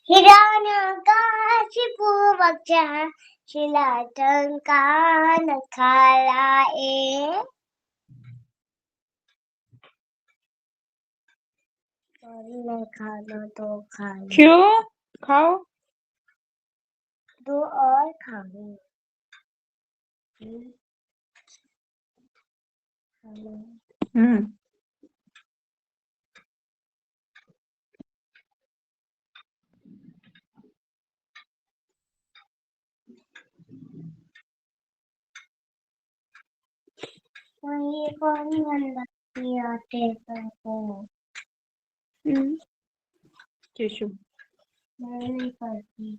हिरण्यकशिपु वक्षः शिलाटङ्कानखालाए। खाना तो खाना क्यों खाओ? दो और खाओ। ये कौन गंदा किया टेबल को? केशव मैं नहीं करती।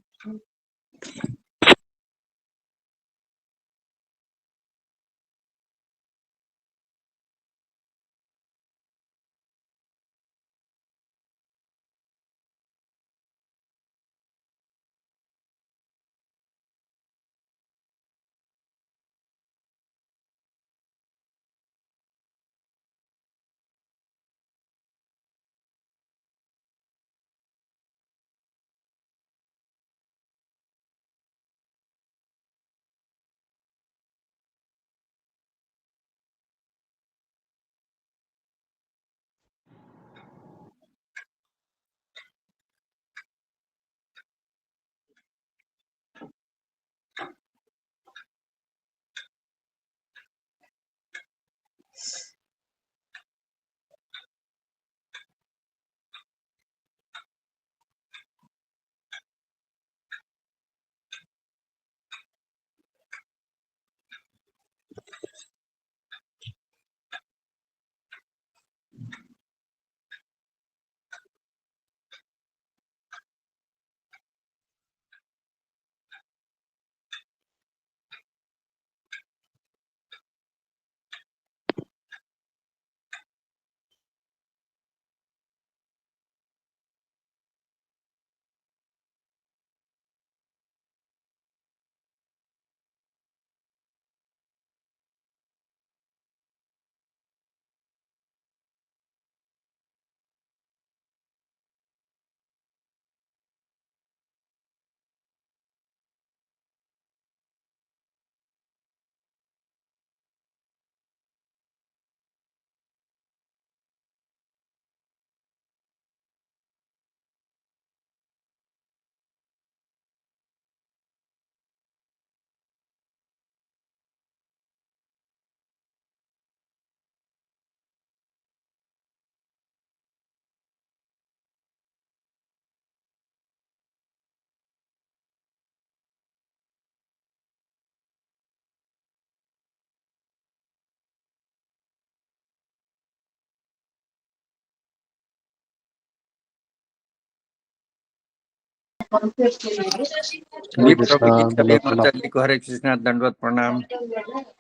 हरे कृष्णा दंडवत प्रणाम। हरे कृष्णा दंडवत प्रणाम।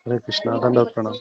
हरे कृष्णा दंडवत प्रणाम।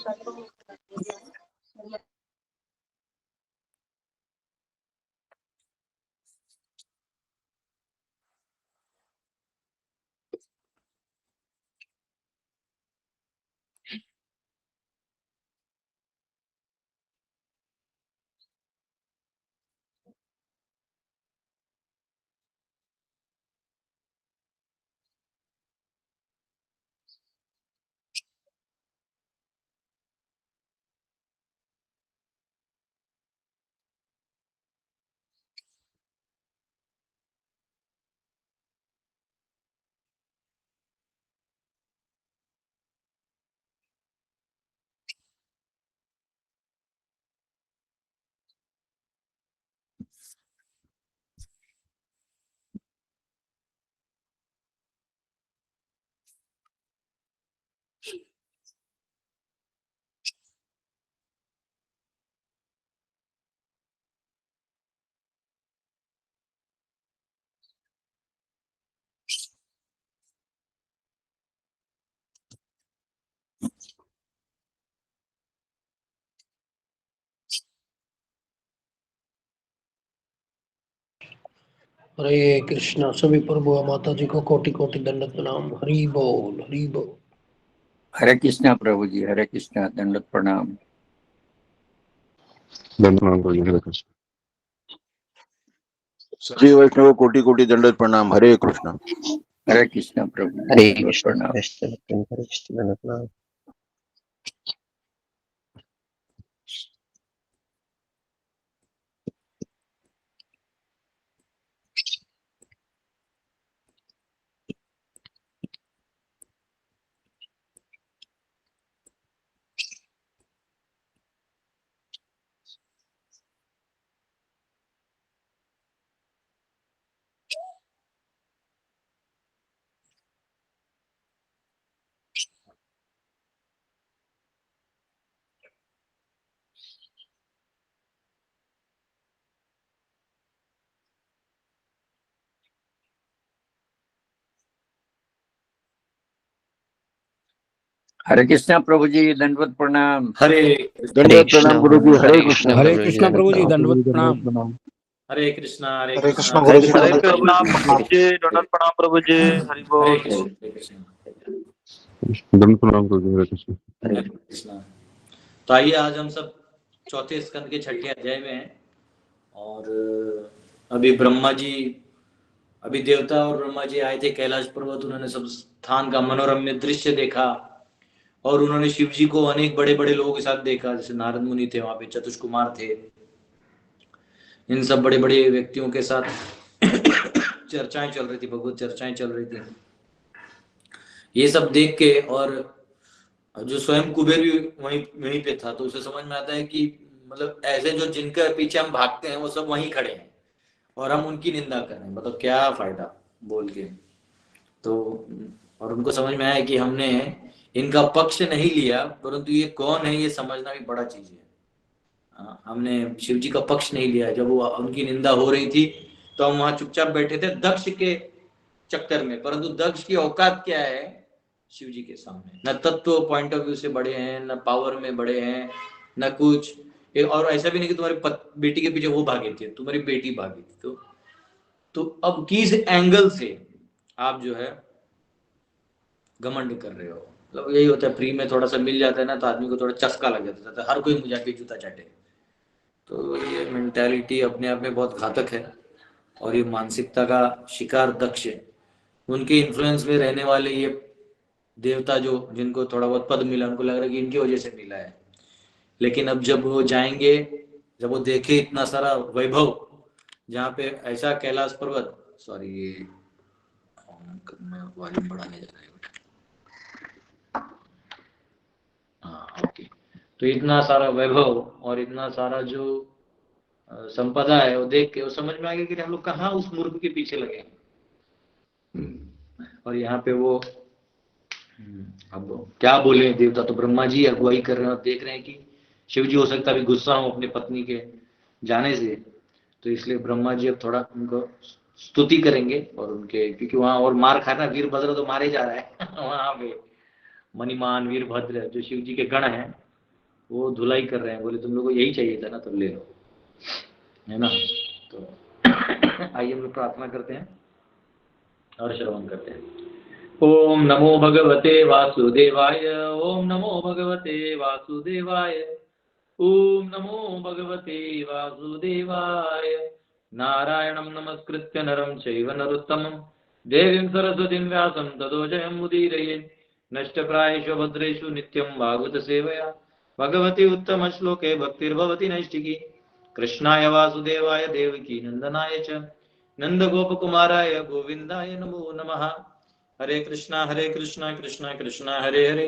हरे कृष्णा। सभी प्रभु और माता जी को कोटि कोटि दंडवत प्रणाम। हरि बोल हरि बोल। हरे कृष्णा प्रभु जी, हरे कृष्णा दंडवत प्रणाम। दंड प्रणाम करिए। हरे कृष्ण। श्री वैष्णव कोटि कोटि दंडवत प्रणाम। हरे कृष्णा। हरे कृष्णा प्रभु जी, हरे दंडवत कृष्ण प्रणाम। हरे कृष्ण दंडवत प्रणाम। हरे कृष्णा प्रभु जी, दंडवत प्रणाम। हरे दंडवत प्रणाम गुरु जी। हरे कृष्णा। हरे कृष्णा प्रभु जी, दंडवत प्रणाम। हरे कृष्णा हरे हरे कृष्णा कृष्ण गुरु जी। हरे दंडवत कृष्णा प्रणाम प्रणाम जी। दंडवत प्रणाम प्रभु जी। हरि बोल। हरे कृष्णा दंडवत प्रणाम गुरु जी। हरे कृष्ण। हरे कृष्णा। तो आइए आज हम सब चौथे स्कंद के छठे अध्याय में हैं और अभी अभी देवता और ब्रह्मा जी आए थे कैलाश पर्वत। उन्होंने सब स्थान का मनोरम्य दृश्य देखा और उन्होंने शिव जी को अनेक बड़े बड़े लोगों के साथ देखा, जैसे नारद मुनि थे, वहां पे चतुष कुमार थे। इन सब बड़े बड़े व्यक्तियों के साथ चर्चाएं चल रही थी, भगवत चर्चाएं चल रही थी। ये सब देख के और जो स्वयं कुबेर भी वहीं वहीं पे था, तो उसे समझ में आता है कि मतलब ऐसे जो जिनके पीछे हम भागते हैं वो सब वहीं खड़े हैं और हम उनकी निंदा कर रहे हैं, मतलब क्या फायदा बोल के। तो और उनको समझ में आया कि हमने इनका पक्ष नहीं लिया, परंतु ये कौन है ये समझना भी बड़ा चीज है। हमने शिव जी का पक्ष नहीं लिया। जब वो उनकी निंदा हो रही थी तो हम वहां चुपचाप बैठे थे दक्ष के चक्कर में, परंतु दक्ष की औकात क्या है शिव जी के सामने। न तत्व पॉइंट ऑफ व्यू से बड़े हैं, न पावर में बड़े हैं, न कुछ। और ऐसा भी नहीं कि तुम्हारी बेटी के पीछे वो भागी थी, तुम्हारी बेटी भागी थी। तो अब किस एंगल से आप जो है घमंड कर रहे हो। मतलब यही होता है, फ्री में थोड़ा सा मिल जाता है ना तो आदमी को थोड़ा चस्का लग जाता है, हर कोई मुझे आके जूता चाटे। तो ये मेंटालिटी अपने आप में बहुत घातक है और ये मानसिकता का शिकार दक्ष है। उनके इन्फ्लुएंस में रहने वाले ये देवता जो जिनको थोड़ा बहुत पद मिला, उनको लग रहा है कि इनकी वजह से मिला है। लेकिन अब जब वो जाएंगे, जब वो देखे इतना सारा वैभव, जहाँ पे ऐसा कैलाश पर्वत, सॉरी ये वॉल्यूम बढ़ाने जा रहा है। हाँ ओके। तो इतना सारा वैभव और इतना सारा जो संपदा है वो देख के वो समझ में आ गया कि हम लोग कहाँ उस मूर्ख के पीछे लगे हैं। और यहाँ पे वो अब क्या बोले देवता, तो ब्रह्मा जी अगुवाई कर रहे हैं और देख रहे हैं कि शिव जी हो सकता है गुस्सा हो अपनी पत्नी के जाने से, तो इसलिए ब्रह्मा जी अब थोड़ा उनको स्तुति करेंगे और उनके, क्योंकि वहां और मार खाना, वीरभद्र तो मारे जा रहा है वहां पे मणिमान वीरभद्र जो शिव जी के गण हैं वो धुलाई कर रहे हैं, बोले तुम लोगों को यही चाहिए था ना तो ले लो, है ना। तो आइए हम लोग प्रार्थना करते हैं और श्रवण करते हैं। ओम नमो भगवते वासुदेवाय, ओम नमो भगवते वासुदेवाय, ओम नमो भगवते वासुदेवाय। नारायणं नमस्कृत्य नरं चैव नरोत्तमं देवीं सरस्वतीं व्यासं ततो जयमुदीरये। नष्टप्रायेषु भद्रेषु नित्यं भागवत सेवया भगवती उत्तम श्लोके भक्तिर्भवति नैष्टिकी। कृष्णाय वासुदेवाय देवकी नंदनाय च नंदगोपकुमाराय गोविंदाय नमो नमः। हरे कृष्णा कृष्णा कृष्णा हरे हरे,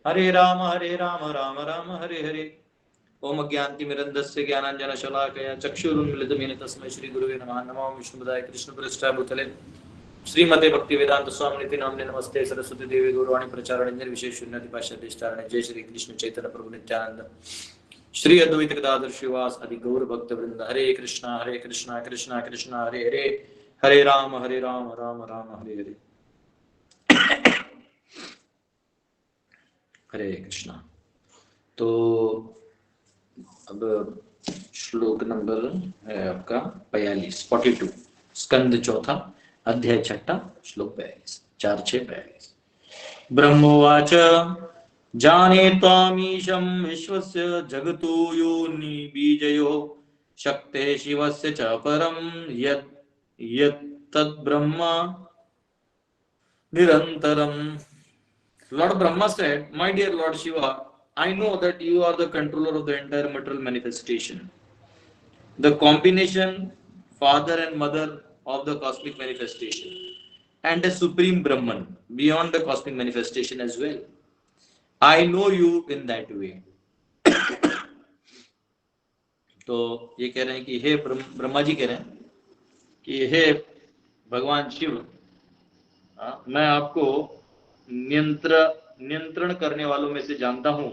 हरे राम राम राम हरे हरे। ओम अज्ञानतिमिरन्धस्य ज्ञानाञ्जनशलाकया चक्षुरुन्मिलितं तस्मै श्रीगुरुवे नमः। नमो विष्णुपदाय कृष्णप्रेष्ठाय भूतले श्रीमते भक्तिवेदांत स्वामिनिति नाम्ने नमस्ते सरस्वती देवी गौरवाणी प्रचारणे निर्विशेष शून्यति पाश्चात्य। जय श्री कृष्ण चैतन्य प्रभु नित्यानंद श्री अद्वैत गदाधर श्रीवास आदि गौर भक्त वृंद। हरे कृष्णा कृष्णा कृष्णा हरे हरे, हरे राम राम राम हरे हरे। हरे कृष्णा। तो अब श्लोक नंबर है आपका 42 स्कंद चौथा अध्याय छठा श्लोक 42 4-6-42। ब्रह्मोवाच जाने त्वामीशं विश्वस्य जगतो योनि बीजयो शक्ते शिवस्य च परं यत् यत्तद् ब्रह्म निरंतरम. Lord Brahma said, "My dear Lord Shiva, I know that you are the controller of the entire material manifestation, the combination, father and mother of the cosmic manifestation, and a supreme Brahman beyond the cosmic manifestation as well. I know you in that way." तो ये कह रहे हैं कि हे ब्रह्मा जी कह रहे हैं कि हे भगवान शिव, मैं आपको नियंत्रण करने वालों में से जानता हूं,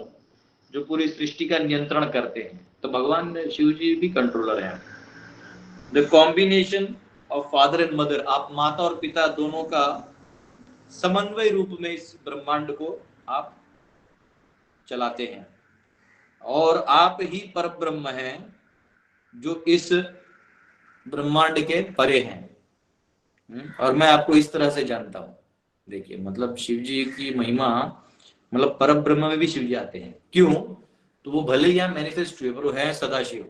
जो पूरी सृष्टि का नियंत्रण करते हैं. तो भगवान शिव जी भी कंट्रोलर हैं. The combination of father and mother, आप माता और पिता दोनों का समन्वय रूप में इस ब्रह्मांड को आप चलाते हैं, और आप ही परब्रह्म हैं जो इस ब्रह्मांड के परे हैं. और मैं आपको इस तरह से जानता हूं. देखिए, मतलब शिव जी की महिमा, मतलब परब्रह्म में भी शिव जी आते हैं. क्यों? तो वो भले यहाँ मैनिफेस्ट हुए, पर वो है सदाशिव.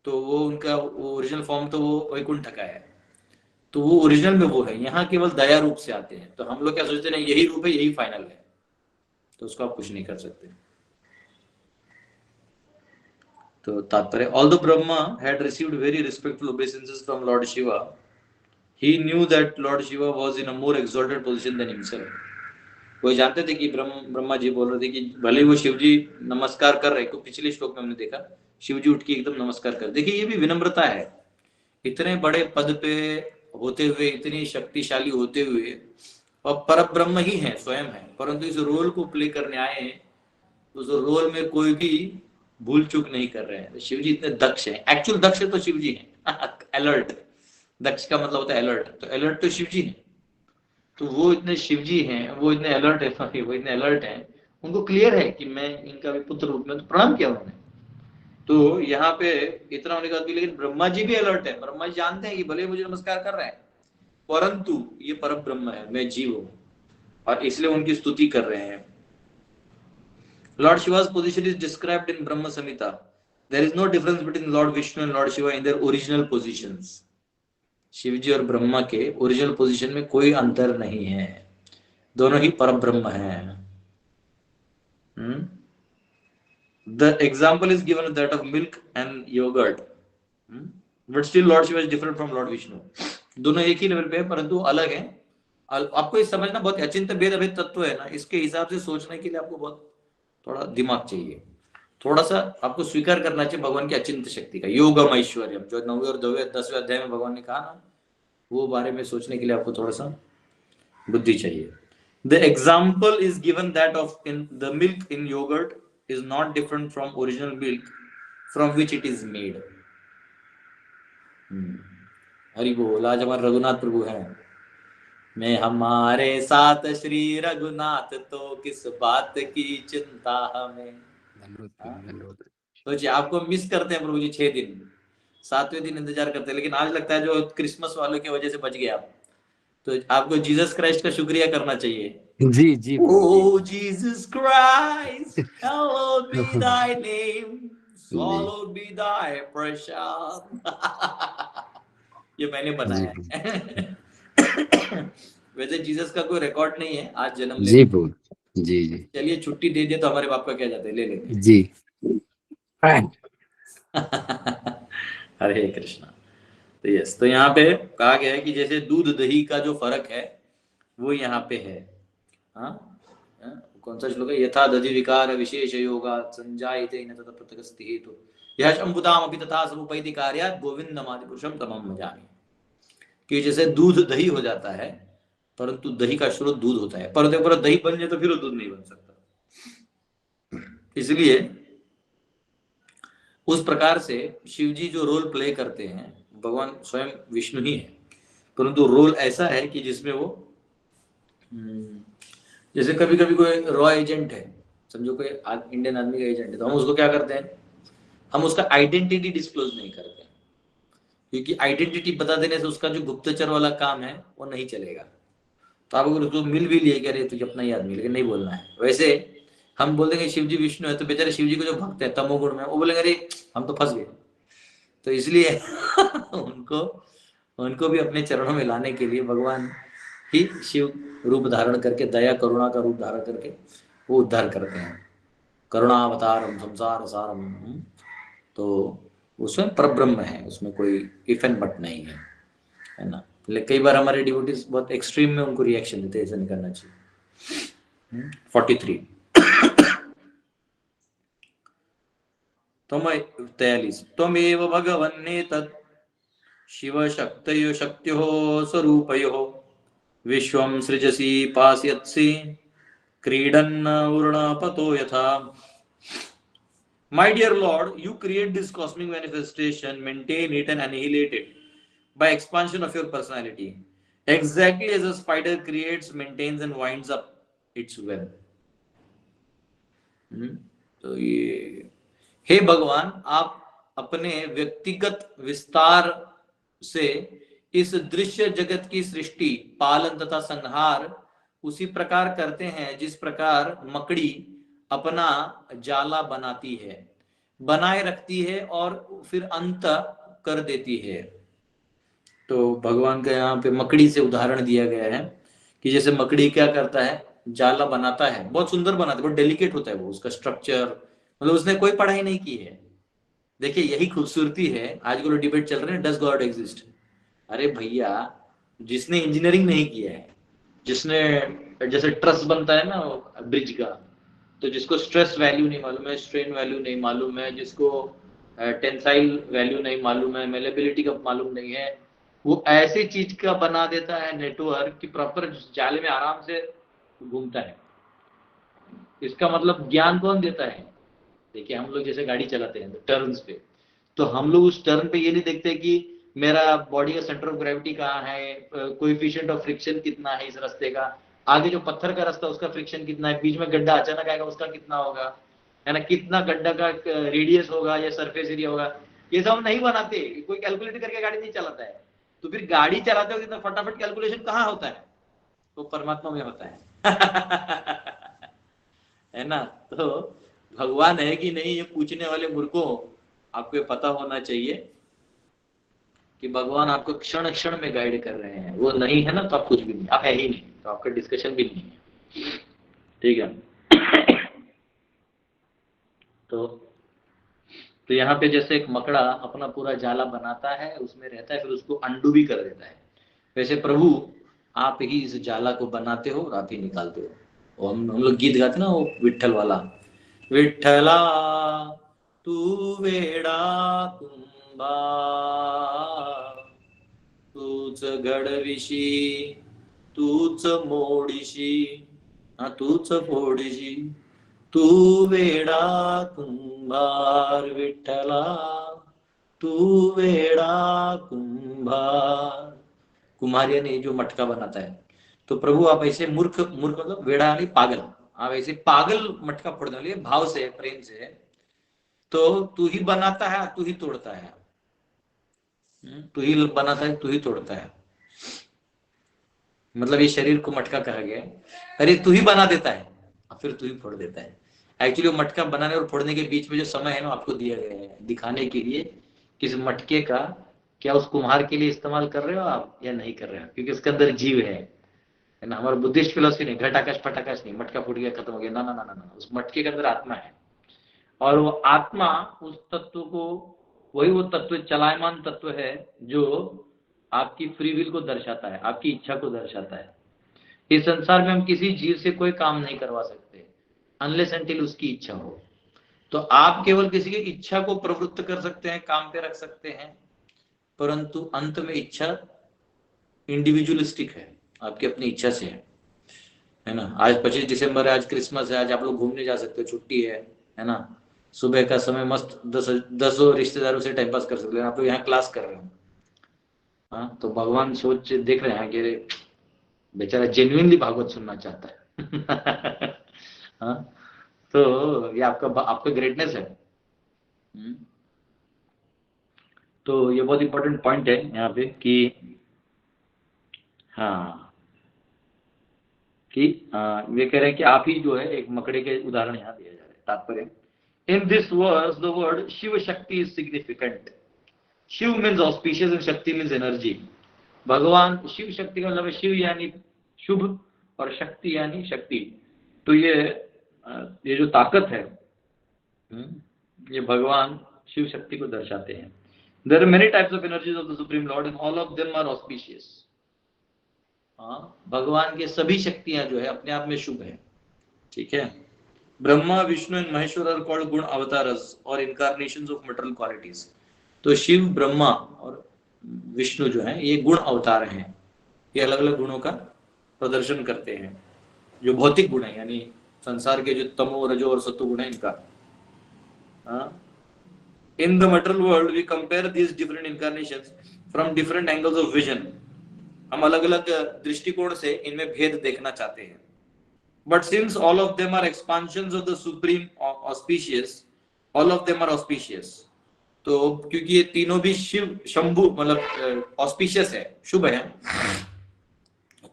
तो वो उनका ओरिजिनल फॉर्म तो वो वैकुंठ का है, तो वो ओरिजिनल में वो है. यहाँ केवल दया रूप से आते हैं. तो हम लोग क्या सोचते हैं, यही रूप है, यही फाइनल है, तो उसको आप कुछ नहीं कर सकते. तो तात्पर्य, although Brahma had received very respectful obeisances from Lord Shiva, he knew that Lord Shiva was in a more exalted position than himself. वो जानते थे कि ब्रह्मा जी बोल रहे थे कि भले वो शिव जी नमस्कार कर रहे, को पिछले श्लोक में हमने देखा शिव जी उठ के एकदम नमस्कार कर. देखिए, ये भी विनम्रता है. इतने बड़े पद पे होते हुए, इतनी शक्तिशाली होते हुए, और परब्रह्म ही है, स्वयं है, परंतु इस रोल को प्ले करने आए हैं. उस रोल में कोई भी भूल चूक नहीं कर रहे हैं. शिव जी इतने दक्ष हैं. एक्चुअल दक्ष तो शिव जी हैं. अलर्ट, दक्ष का मतलब होता है अलर्ट. तो अलर्ट तो शिव जी हैं. तो वो इतने शिव जी हैं, वो इतने अलर्ट है, वो इतने अलर्ट हैं. उनको क्लियर है कि मैं इनका भी पुत्र रूप में, तो प्रणाम किया उन्होंने. तो यहाँ पे इतना होने के बाद भी लेकिन ब्रह्मा जी भी अलर्ट है. ब्रह्मा जी जानते हैं कि भले मुझे नमस्कार कर रहे हैं, परंतु ये परब्रह्म है, मैं जीव हूं, और इसलिए उनकी स्तुति कर रहे हैं. Lord Shiva's position is described in Brahma Samhita. There is no difference between Lord Vishnu and Lord Shiva in their original positions. Shiv जी और ब्रह्मा के ओरिजिनल पोजीशन में कोई अंतर नहीं है, दोनों ही परब्रह्म हैं. The example is given that of milk and yogurt, but still Lord Shiva is different from Lord Vishnu. दोनों एक ही लेवल पे है, परंतु अलग है. आपको ये समझना बहुत अचिंत्य भेद अभेद तत्व है ना, इसके हिसाब से सोचने के लिए आपको बहुत थोड़ा दिमाग चाहिए. थोड़ा सा आपको स्वीकार करना चाहिए भगवान की अचिंत्य शक्ति का. योगम ऐश्वर्यम, जो 9वें और 10वें अध्याय में भगवान ने कहा ना, वो बारे में सोचने के लिए आपको थोड़ा सा बुद्धि चाहिए. The example is given that of in the milk in yogurt is not different from original milk from which it is made. Hari बोल. आज हमारे रघुनाथ प्रभु हैं. मैं हमारे साथ श्री रघुनाथ, तो किस बात की चिंता हमें. सोचिए, आपको मिस करते हैं प्रभु जी 6 दिन, 7वें दिन इंतजार करते हैं, लेकिन आज लगता है जो क्रिसमस वालों की वजह से बच गए आप. तो आपको जीसस क्राइस्ट का शुक्रिया करना चाहिए. जी जी. O Jesus Christ, hallowed be thy name, swallowed be thy precious. ये मैंने बनाया है. वैसे जीसस का कोई रिकॉर्ड नहीं है आज जन्म ले. जी जी. चलिए, छुट्टी दे दिए तो हमारे बाप का क्या जाता है, ले लेंगे जी. हरे कृष्णा. तो यस, तो यहाँ पे कहा गया है कि जैसे दूध दही का जो फर्क है वो यहाँ पे है. कौन सा श्लोक है? यथा दधि विकार विशेष योगा संजायते न तत पृथक्स्ति हेतु यह शंभुतामपि तथा समुपैति कार्यात् गोविंदमादि पुरुषम तमहं भजामि. कि जैसे दूध दही हो जाता है, परंतु दही का स्रोत दूध होता है, परंतु दही बन जाए तो फिर वो दूध नहीं बन सकता. इसलिए उस प्रकार से शिव जी जो रोल प्ले करते हैं, भगवान स्वयं विष्णु ही है, परंतु रोल ऐसा है कि जिसमें वो जैसे कभी कभी कोई रॉ एजेंट है, समझो कोई इंडियन आर्मी का एजेंट है, तो हम उसको क्या करते हैं, हम उसका आइडेंटिटी डिस्क्लोज नहीं करते, क्योंकि आइडेंटिटी बता देने से उसका जो गुप्तचर वाला काम है वो नहीं चलेगा. तो आप अगर उसको मिल भी लिए, कह रहे तुझे अपना ही आदमी, लेकिन नहीं बोलना है. वैसे हम बोल देंगे शिव जी विष्णु है, तो बेचारे शिव जी को जो भक्त है तमोगुण में, वो बोलेंगे अरे हम तो फंस गए. तो इसलिए उनको उनको भी अपने चरणों में लाने के लिए भगवान ही शिव रूप धारण करके, दया करुणा का रूप धारण करके वो उद्धार करते हैं। करुणावतारम संसार सारम। तो उसमें परब्रह्म है, उसमें कोई इफ एंड बट नहीं है ना। लेकिन कई बार हमारे डिवोटीज बहुत एक्सट्रीम में उनको रिएक्शन देते हैं, ऐसा नहीं करना चाहिए। 43 त्वमेव भगवन्नेतत् शिव शक्तयो शक्त्यो स्वरूपयो विश्वं सृजसि पास्यसि क्रीडन् उर्णपतो यथा। My dear Lord, you create this cosmic manifestation, maintain it and annihilate it by expansion of your personality, exactly as a spider creates, maintains and winds up its web. तो ये, हे भगवान, आप अपने व्यक्तिगत विस्तार से इस दृश्य जगत की सृष्टि, पालन तथा संहार उसी प्रकार करते हैं जिस प्रकार मकड़ी अपना जाला बनाती है, बनाए रखती है और फिर अंत कर देती है। तो भगवान का यहाँ पे मकड़ी से उदाहरण दिया गया है कि जैसे मकड़ी क्या करता है, जाला बनाता है, बहुत सुंदर बनाता है, बहुत डेलिकेट होता है वो, उसका स्ट्रक्चर, मतलब उसने कोई पढ़ाई नहीं की है। देखिए यही खूबसूरती है। आजकल डिबेट चल रहे हैं, डज गॉड एग्जिस्ट। अरे भैया, जिसने इंजीनियरिंग नहीं किया है, जिसने, जैसे ट्रस बनता है ना ब्रिज का, तो जिसको स्ट्रेस वैल्यू नहीं मालूम है, स्ट्रेन वैल्यू नहीं मालूम है, जिसको टेंसाइल वैल्यू नहीं मालूम है, मेलेबिलिटी का मालूम नहीं है, वो ऐसी चीज का बना देता है नेटवर्क कि प्रॉपर जाले में आराम से घूमता है। इसका मतलब ज्ञान कौन देता है? देखिए हम लोग जैसे गाड़ी चलाते हैं टर्न्स पे, तो हम लोग उस टर्न पे ये नहीं देखते कि मेरा बॉडी का सेंटर ऑफ ग्रेविटी कहाँ है, कोएफिशिएंट ऑफ फ्रिक्शन कितना है इस रास्ते का, आगे जो पत्थर का रास्ता उसका फ्रिक्शन कितना है, बीच में गड्ढा अचानक आएगा उसका कितना होगा, है ना, कितना गड्ढा का रेडियस होगा या सरफेस एरिया होगा, ये सब हम नहीं बनाते। कोई कैलकुलेट करके गाड़ी नहीं चलाता है। तो फिर गाड़ी चलाते हो कितना फटाफट कैलकुलेशन कहाँ होता है? तो परमात्मा में होता है। है ना। तो भगवान है कि नहीं, ये पूछने वाले मूर्खों, आपको पता होना चाहिए कि भगवान आपको क्षण क्षण में गाइड कर रहे हैं। वो नहीं है ना तो आप कुछ भी नहीं, आप है ही नहीं, तो आपका डिस्कशन भी नहीं है। ठीक है। तो यहाँ पे जैसे एक मकड़ा अपना पूरा जाला बनाता है, उसमें रहता है, फिर उसको अंडू भी कर देता है, वैसे प्रभु आप ही इस जाला को बनाते हो और आप ही निकालते हो। और हम लोग गीत गाते ना वो विठ्ठल वाला, विठ्ठला तू वेडा कुंभा, तूच घडविशी तूच मोडीशी, तूच फोडीशी, तू वेडा कुंभार विठ्ठला, तू वेडा कुंभार। कुम्हार यानी जो मटका बनाता है। तो प्रभु आप ऐसे मूर्ख, मूर्ख मतलब वेड़ा यानी पागल, आप ऐसे पागल मटका फोड़ने वाले भाव से, प्रेम से, तो तू ही बनाता है, तू ही तोड़ता है, तू ही बनाता है, तू ही तोड़ता है। मतलब ये शरीर को मटका कहा गया है। अरे तू ही बना देता है और फिर तू ही फोड़ देता है। एक्चुअली वो मटका बनाने और फोड़ने के बीच में जो समय है ना, आपको दिया गया है दिखाने के लिए कि इस मटके का क्या उस कुम्हार के लिए इस्तेमाल कर रहे हो आप या नहीं कर रहे हो, क्योंकि उसके अंदर जीव है ना। हमारा बुद्धिस्ट फिलोसफी नहीं, घटाकाश फटाकाश नहीं, मटका फूट गया खत्म हो गया, ना ना ना ना ना, उस मटके के अंदर आत्मा है। और वो आत्मा उस तत्व को, वही वो तत्व चलायमान तत्व है जो आपकी फ्री विल को दर्शाता है, आपकी इच्छा को दर्शाता है। इस संसार में हम किसी जीव से कोई काम नहीं करवा सकते अनलेस एंटिल उसकी इच्छा हो। तो आप केवल किसी की इच्छा को प्रवृत्त कर सकते हैं, काम पे रख सकते हैं, परंतु अंत में इच्छा इंडिविजुअलिस्टिक है, आपकी अपनी इच्छा से है ना। आज 25 दिसंबर है, आज क्रिसमस है, आज आप लोग घूमने जा सकते हो, छुट्टी है ना। सुबह का समय मस्त 10 रिश्तेदारों से टाइम पास कर सकते हो, आप लोग यहाँ क्लास कर रहे हो। हाँ, तो भगवान सोच देख रहे हैं कि बेचारा जेन्युइनली भागवत सुनना चाहता है। हाँ, तो ये आपका ग्रेटनेस है। तो ये बहुत इंपॉर्टेंट पॉइंट है यहाँ पे कि हाँ, कि वे कह रहे हैं कि आप ही जो है, एक मकड़े के उदाहरण यहाँ दिया जा रहा है। तात्पर्य, in this verse the word Shiva Shakti is significant. Shiva means auspicious and Shakti means energy. भगवान शिव शक्ति का मतलब शिव यानी शुभ और शक्ति यानी शक्ति। तो ये जो ताकत है ये भगवान शिव शक्ति को दर्शाते हैं। There are many types of energies of the Supreme Lord and all of them are auspicious. भगवान के सभी शक्तियां जो है अपने आप में शुभ है, ठीक है। Brahma Vishnu and Maheshwar are called guna avatars और इनकारनेशंस ऑफ मटेरियल क्वालिटीज। तो शिव ब्रह्मा और विष्णु जो है ये गुण अवतार हैं, ये अलग अलग गुणों का प्रदर्शन करते हैं। जो भौतिक गुण है यानी संसार के जो तमो रजो और सत्व गुण है इनका। In the material world we compare these different incarnations from different angles of vision. हम अलग अलग दृष्टिकोण से इनमें भेद देखना चाहते हैं। But since all of them are expansions of the supreme auspicious, all of them are auspicious. तो क्योंकि ये तीनों भी शिव शंभु मतलब auspicious है, शुभ है,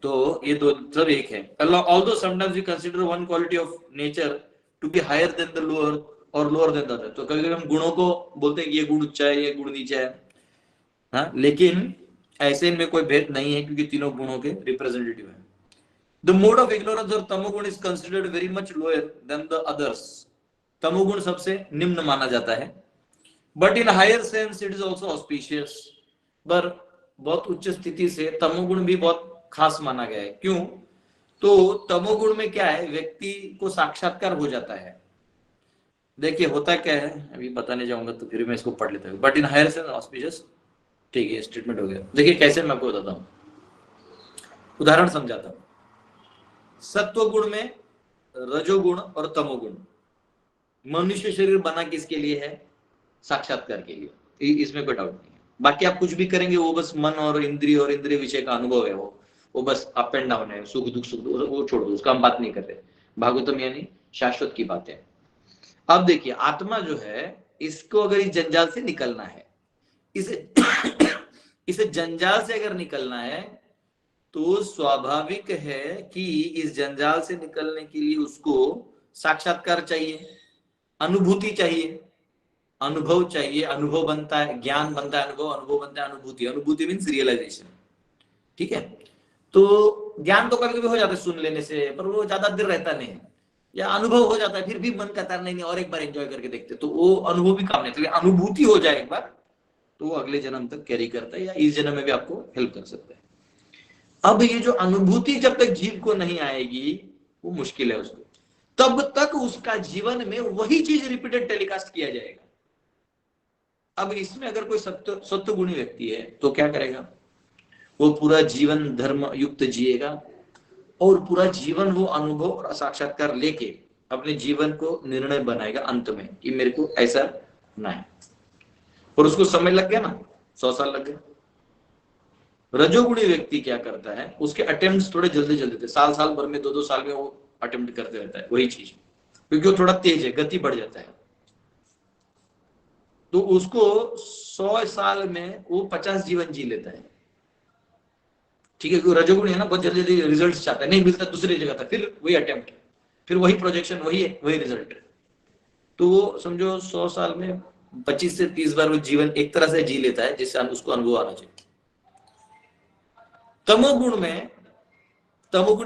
तो ये दो सब एक है। Although sometimes we consider one quality of nature to be higher than the lower और लोअर देन द अदर। तो कभी कभी हम गुणों को बोलते हैं कि ये गुण उच्च है, ये गुण नीचा है, हाँ, लेकिन ऐसे में कोई भेद नहीं है क्योंकि तीनों गुणों के रिप्रेजेंटेटिव है। द मोड ऑफ इग्नोरेंस और tamoguna is considered very much lower than the others. तमोगुण सबसे निम्न माना जाता है, but in higher sense it is also auspicious. पर बहुत उच्च स्थिति से तमोगुण भी बहुत खास माना गया है। क्यों? तो तमोगुण में क्या है, व्यक्ति को साक्षात्कार हो जाता है। देखिए होता क्या है, अभी बताने जाऊंगा तो फिर मैं इसको पढ़ लेता हूँ। But in higher sense auspicious, ठीक है, स्टेटमेंट हो गया। देखिए कैसे मैं आपको बताता हूँ, उदाहरण समझाता हूँ। सत्व गुण में रजोगुण और तमोगुण। मनुष्य शरीर बना किसके लिए है? साक्षात्कार के लिए, इसमें कोई डाउट नहीं है। बाकी आप कुछ भी करेंगे वो बस मन और इंद्रिय विषय का अनुभव है, वो बस अप एंड डाउन है, सुख दुख वो छोड़ दो, उसका हम बात नहीं करते। भागवतम यानी शाश्वत की बात है। अब देखिए आत्मा जो है इसको अगर इस जंजाल से निकलना है, इसे जंजाल से अगर निकलना है तो स्वाभाविक है कि इस जंजाल से निकलने के लिए उसको साक्षात्कार चाहिए, अनुभूति चाहिए, अनुभव चाहिए। अनुभव बनता है, ज्ञान बनता है, अनुभव बनता है अनुभूति। अनुभूति मीन्स रियलाइजेशन, ठीक है। तो ज्ञान तो कभी कभी हो जाता है सुन लेने से, पर वो ज्यादा देर रहता नहीं है। या अनुभव हो जाता है फिर भी मन करता नहीं और एक बार एंजॉय करके देखते, तो वो अनुभव भी काम नहीं। तो अनुभूति हो जाए एक बार तो वो अगले जन्म तक कैरी करता है या इस जन्म में भी आपको हेल्प कर सकता है। अब ये जो अनुभूति जब तक जीव को नहीं आएगी वो मुश्किल है उसको, तब तक उसका जीवन में वही चीज रिपीटेड टेलीकास्ट किया जाएगा। अब इसमें अगर कोई सत्व गुणी व्यक्ति है तो क्या करेगा, वो पूरा जीवन धर्म युक्त जिएगा और पूरा जीवन वो अनुभव और साक्षात्कार लेके अपने जीवन को निर्णय बनाएगा अंत में कि मेरे को ऐसा ना है। और उसको समय लग गया ना, 100 साल लग गए। रजोगुणी व्यक्ति क्या करता है, उसके अटेम्प्ट थोड़े जल्दी थे, साल भर में 2-2 साल में वो अटेम्प्ट करते रहता है वही चीज, क्योंकि वो थोड़ा तेज है, गति बढ़ जाता है। तो उसको 100 साल में वो 50 जीवन जी लेता है, ठीक है। क्योंकि रजोगुण है ना, बहुत जल्दी रिजल्ट चाहता है, नहीं मिलता दूसरी जगह था, फिर वही अटेम्प्ट, फिर वही प्रोजेक्शन, वही रिजल्ट। तो वो समझो 100 साल में 25 से 30 बार वो जीवन एक तरह से जी लेता है जिससे उसको अनुभव आना चाहिए। तमोगुण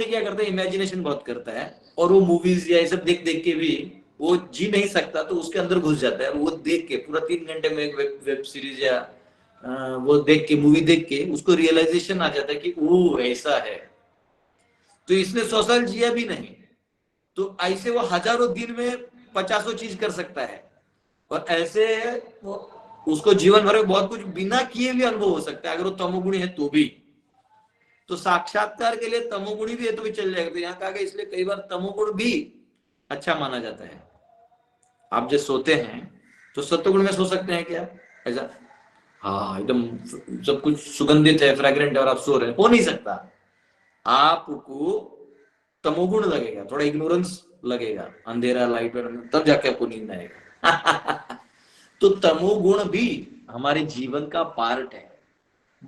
क्या करता है, इमेजिनेशन बहुत करता है और वो मूवीज या ये सब देख के भी वो जी नहीं सकता, तो उसके अंदर घुस जाता है। वो देख के पूरा 3 घंटे में एक वेब सीरीज या वो देख के, मूवी देख के उसको रियलाइजेशन आ जाता है कि वो ऐसा है। तो इसने 100 साल जिया भी नहीं, तो ऐसे वो हजारों दिन में 50 चीज कर सकता है। और ऐसे उसको जीवन भर में बहुत कुछ बिना किए भी अनुभव हो सकता है अगर वो तमोगुणी है तो भी। तो साक्षात्कार के लिए तमोगुणी भी है तो भी चल जाएगा। तो यहाँ कहा गया, इसलिए कई बार तमोगुण भी अच्छा माना जाता है। आप जब सोते हैं तो सत्वगुण में सो सकते हैं क्या ऐसा? हाँ, एकदम सब कुछ सुगंधित है, फ्रेग्रेंट है और आप सो रहे हैं, हो नहीं सकता। आपको तमोगुण लगेगा, थोड़ा इग्नोरेंस लगेगा, अंधेरा लाइट में, तब जाके आपको नींद आएगा। तो तमोगुण भी हमारे जीवन का पार्ट है।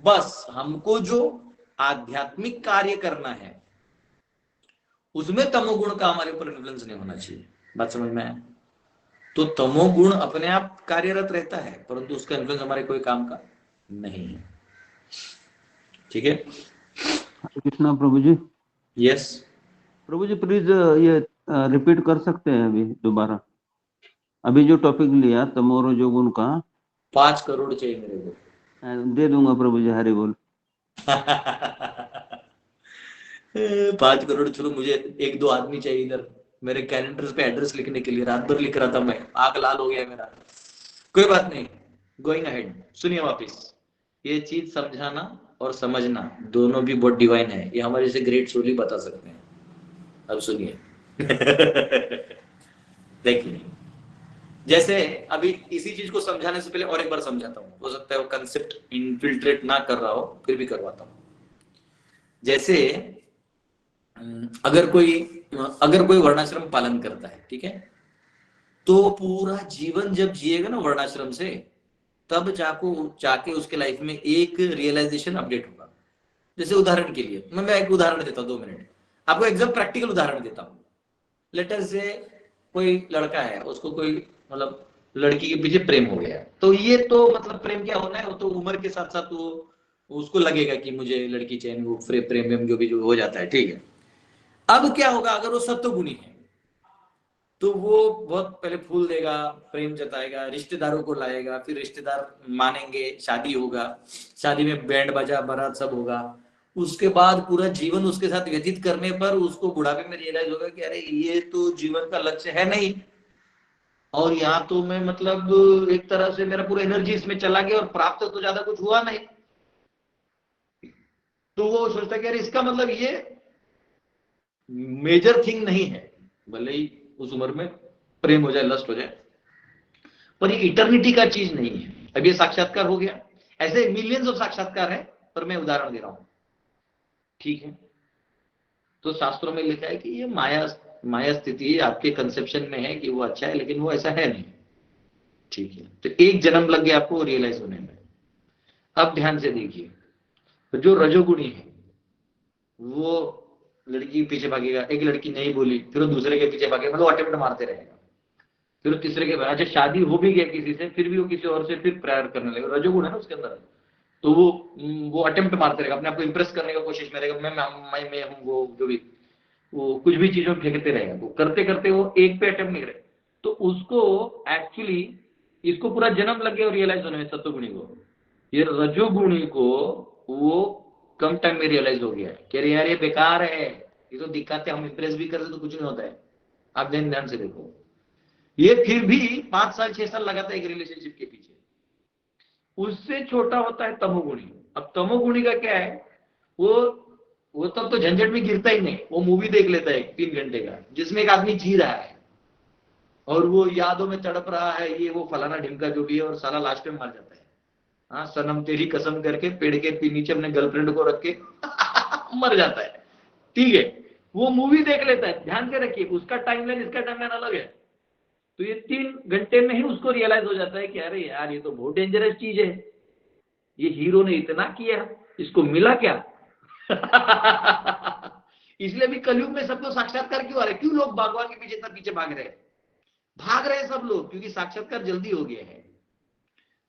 बस हमको जो आध्यात्मिक कार्य करना है उसमें तमोगुण का हमारे ऊपर इन्फ्लुएंस नहीं होना चाहिए। बात समझ में आया? तो तमोगुण अपने आप कार्यरत रहता है, परंतु उसका इन्फ्लुएंस हमारे कोई काम का नहीं है। ठीक है। कृष्णा प्रभु जी। यस प्रभु जी प्लीज ये रिपीट कर सकते हैं अभी दोबारा, अभी जो टॉपिक लिया तमो रजो गुण का। 5 करोड़ चाहिए मेरे को। दे दूंगा प्रभु जी, हरि बोल। 5 करोड़ छोड़ो, मुझे 1-2 आदमी चाहिए इधर मेरे कैलेंडर पे एड्रेस लिखने के लिए। रात भर लिख रहा था मैं, आंख लाल हो गया मेरा। कोई बात नहीं, गोइंग अहेड। सुनिए वापिस, ये चीज समझाना और समझना दोनों भी बहुत डिवाइन है, ये हमारे से ग्रेट सोली बता सकते हैं। अब सुनिए देखिए, जैसे अभी इसी चीज को समझाने से पहले और एक बार समझाता हूँ, हो सकता है वो कंसेप्ट इनफिल्ट्रेट ना कर रहा हो, फिर भी करवाता हूँ। जैसे अगर कोई वर्णाश्रम पालन करता है, ठीक है, तो पूरा जीवन जब जिएगा ना वर्णाश्रम से, तब जाके उसके लाइफ में एक रियलाइजेशन अपडेट होगा। जैसे उदाहरण के लिए मैं एक उदाहरण देता हूँ, 2 मिनट आपको एकदम प्रैक्टिकल उदाहरण देता हूँ। लेटर से कोई लड़का है, उसको कोई मतलब लड़की के पीछे प्रेम हो गया, तो ये तो मतलब प्रेम क्या होना है, वो तो उम्र के साथ साथ वो उसको लगेगा कि मुझे लड़की चाहिए, वो प्रेम जो भी जो हो जाता है, ठीक है। अब क्या होगा, अगर वो सत्वगुणी है तो वो बहुत पहले फूल देगा, प्रेम जताएगा, रिश्तेदारों को लाएगा, फिर रिश्तेदार मानेंगे, शादी होगा, शादी में बैंड बाजा बारात सब होगा। उसके बाद पूरा जीवन उसके साथ व्यतीत करने पर उसको बुढ़ापे में रियलाइज होगा कि अरे ये तो जीवन का लक्ष्य है नहीं, और यहाँ तो मैं मतलब एक तरह से मेरा पूरा एनर्जी इसमें चला गया और प्राप्त तो ज्यादा कुछ हुआ नहीं। तो वो सोचता है कि अरे इसका मतलब ये मेजर थिंग नहीं है, भले ही उस उम्र में प्रेम हो जाए, लस्ट हो जाए, पर ये इटर्निटी का चीज नहीं है। अब ये साक्षात्कार हो गया। ऐसे मिलियंस ऑफ साक्षात्कार है, पर मैं उदाहरण दे रहा हूं, ठीक है। तो शास्त्रों में लिखा है कि ये माया स्थिति आपके कंसेप्शन में है कि वो अच्छा है, लेकिन वो ऐसा है नहीं, ठीक है। तो 1 जन्म लग गया आपको रियलाइज होने में। अब ध्यान से देखिए, तो जो रजोगुणी है वो लड़की के पीछे भागेगा, एक लड़की नहीं बोली, फिर वो दूसरे के पीछे भागेगा, मतलब अटेम्प्ट मारते रहेगा, फिर वो तीसरे के बाद अच्छा शादी हो भी गया किसी से, फिर भी वो किसी और से फिर प्यार करने लगेगा। रजोगुण है ना उसके अंदर, तो वो अटेम्प्ट मारते रहेगा, अपने आप को इंप्रेस करने का कोशिश में रहेगा, मैं हूँ, वो जो भी वो कुछ भी चीजों में फेंकते रहेगा। वो करते करते वो एक पे अटेम्प्ट नहीं करे, तो उसको एक्चुअली इसको पूरा जन्म लग गया रियलाइज होने में, सत्वगुणी को। ये रजोगुणी को वो कम टाइम में रियलाइज हो गया कि अरे यार ये बेकार है, ये तो दिखाते, हम इंप्रेस भी करते तो कुछ नहीं होता है। आप ध्यान से देखो, ये फिर भी 5 साल 6 साल लगाता है एक रिलेशनशिप के पीछे। उससे छोटा होता है तमोगुणी। अब तमोगुणी का क्या है, वो तब तो झंझट में गिरता ही नहीं, वो मूवी देख लेता है 3 घंटे का, जिसमें एक आदमी जी रहा है और वो यादों में तड़प रहा है, ये वो फलाना ढिमका जो भी है, और साला लास्ट में मर जाता है। हाँ, सनम तेरी कसम करके पेड़ के नीचे अपने गर्लफ्रेंड को रख के मर जाता है, ठीक है। वो मूवी देख लेता है। ध्यान से रखिए, उसका टाइमलाइन इसका टाइमलाइन अलग है। तो ये 3 घंटे में ही उसको रियलाइज हो जाता है कि अरे यार ये तो बहुत डेंजरस चीज है, ये हीरो ने इतना किया, इसको मिला क्या? इसलिए भी कलयुग में सब लोग साक्षात्कार क्यों आ रहे, क्यों लोग भगवान के पीछे इतना पीछे भाग रहे हैं सब लोग, क्योंकि साक्षात्कार जल्दी हो गया है।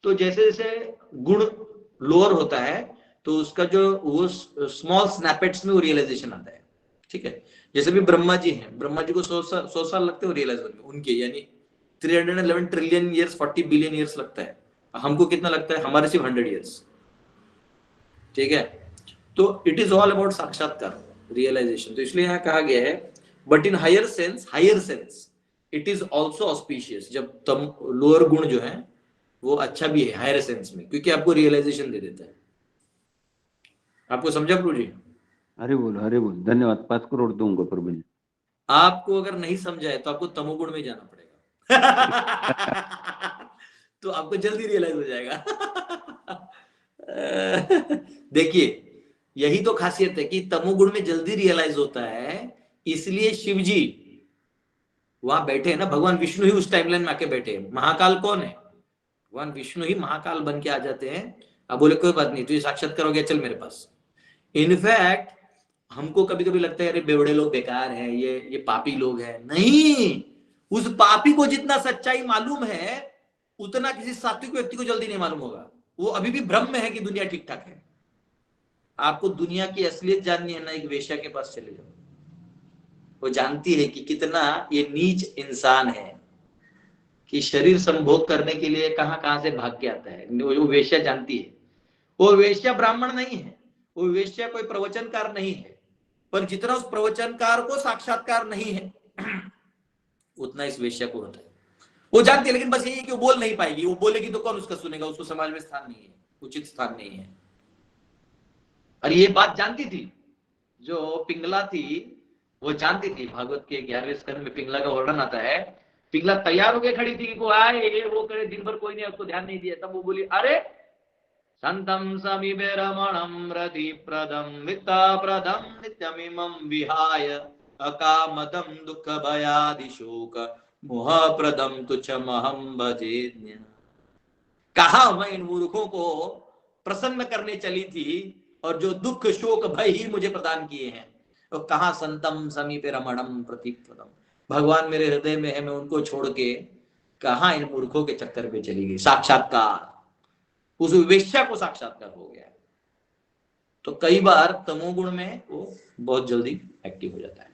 तो जैसे जैसे गुण लोअर होता है, तो उसका जो वो स्मॉल स्नैपेट्स में वो रियलाइजेशन आता है, ठीक है। जैसे भी ब्रह्मा जी हैं, ब्रह्मा जी को 100 साल लगते हैं रियलाइज होने में उनके, यानी 311 ट्रिलियन ईयर्स 40 बिलियन ईयर्स लगता है। हमको कितना लगता है, हमारे सिर्फ 100 ईयर्स, ठीक है। तो it is all about sakshatkar, realisation. तो इसलिए यहाँ कहा गया है, but in higher sense it is also auspicious. जब तम लोअर गुण जो है वो अच्छा भी है हायर सेंस में, क्योंकि आपको रियलाइजेशन दे देता है। आपको समझा प्रभु जी? हरे बोल, धन्यवाद। 5 करोड़ दूंगा प्रभु जी। आपको अगर नहीं समझा है तो आपको तमोगुण में जाना पड़ेगा। तो आपको जल्दी रियलाइज हो जाएगा। देखिए, यही तो खासियत है कि तमोगुण में जल्दी रियलाइज होता है, इसलिए शिव जी वहां बैठे हैं ना, भगवान विष्णु ही उस टाइमलाइन में आके बैठे हैं। महाकाल कौन है? भगवान विष्णु ही महाकाल बन के आ जाते हैं। अब बोले कोई बात नहीं, तू ये साक्षात्कार हो गया, चल मेरे पास। इनफैक्ट हमको कभी कभी लगता है अरे बेवड़े लोग बेकार है, ये पापी लोग हैं। नहीं, उस पापी को जितना सच्चाई मालूम है उतना किसी सात्विक व्यक्ति को जल्दी नहीं मालूम होगा। वो अभी भी भ्रम में है कि दुनिया ठीक ठाक है। आपको दुनिया की असलियत जाननी है ना, एक वेश्या के पास चले जाओ। वो जानती है कि कितना ये नीच इंसान है कि शरीर संभोग करने के लिए कहां कहां से भाग के आता है। वो वेश्या जानती है। वो वेश्या ब्राह्मण नहीं है, वो वेश्या कोई प्रवचनकार नहीं है, पर जितना उस प्रवचनकार को साक्षात्कार नहीं है उतना इस वेश्या को होता है। वो जानती है, लेकिन बस यही है कि वो बोल नहीं पाएगी। वो बोलेगी तो कौन उसका सुनेगा, उसको समाज में स्थान नहीं है, उचित स्थान नहीं है। और ये बात जानती थी जो पिंगला थी, वो जानती थी। भागवत के 11वें स्कंद में पिंगला का वर्णन आता है। पिंगला तैयार होकर खड़ी थी कि को आए ये वो करे, दिन भर कोई नहीं उसको ध्यान नहीं दिया। तब वो बोली, अरे संतम समीपे रमणम रतिप्रदम वित्ताप्रदम नित्यमिमं विहाय अकामदम दुःख भयादि शोक मोहप्रदम तुच्छमहं भजेन्य। कहा मैं इन मूर्खों को प्रसन्न करने चली थी और जो दुख शोक भय ही मुझे प्रदान किए हैं। तो कहा संतम समीपे रमणम प्रतिप्रदम, भगवान मेरे हृदय में है, मैं उनको छोड़ के कहा इन मूर्खों के चक्कर पे चली गई। साक्षात्कार, उस वेश्या को साक्षात्कार हो गया। तो कई बार तमोगुण में वो बहुत जल्दी एक्टिव हो जाता है।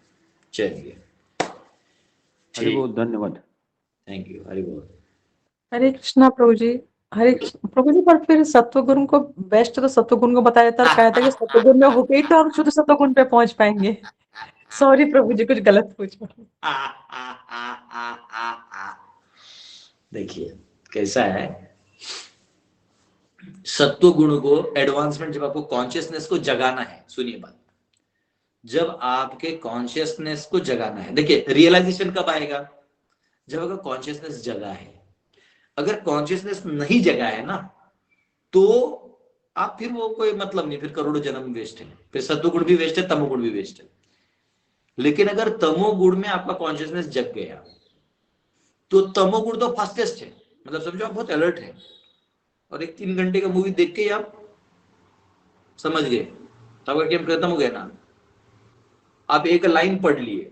चलिए, हरि बोल, धन्यवाद, थैंक यू, हरि बोल। हरे कृष्णा प्रभु जी। हरे प्रभु जी, पर फिर सत्वगुण को बेस्ट तो सत्वगुण को बताया था, कहा था कि सत्वगुण में होके ही तो हम शुद्ध सत्वगुण पे पहुंच पाएंगे। सॉरी प्रभु जी, कुछ गलत पूछा। देखिए कैसा है, सत्व गुण को एडवांसमेंट जब आपको कॉन्शियसनेस को जगाना है, सुनिए बात, जब आपके कॉन्शियसनेस को जगाना है। देखिए रियलाइजेशन कब आएगा, जब अगर कॉन्शियसनेस जगा है। अगर कॉन्शियसनेस नहीं जगा है ना, तो आप फिर वो कोई मतलब नहीं, फिर करोड़ों जन्म वेस्ट है, फिर सत्वगुण भी वेस्ट है, तमोगुण भी वेस्ट है। लेकिन अगर तमोगुण में आपका कॉन्शियसनेस जग गया तो तमोगुण तो फास्टेस्ट है, मतलब समझो आप बहुत अलर्ट है और एक 3 घंटे का मूवी देख के ही आप समझ गए, आपका गेम खत्म हो गया ना। आप एक लाइन पढ़ लिए,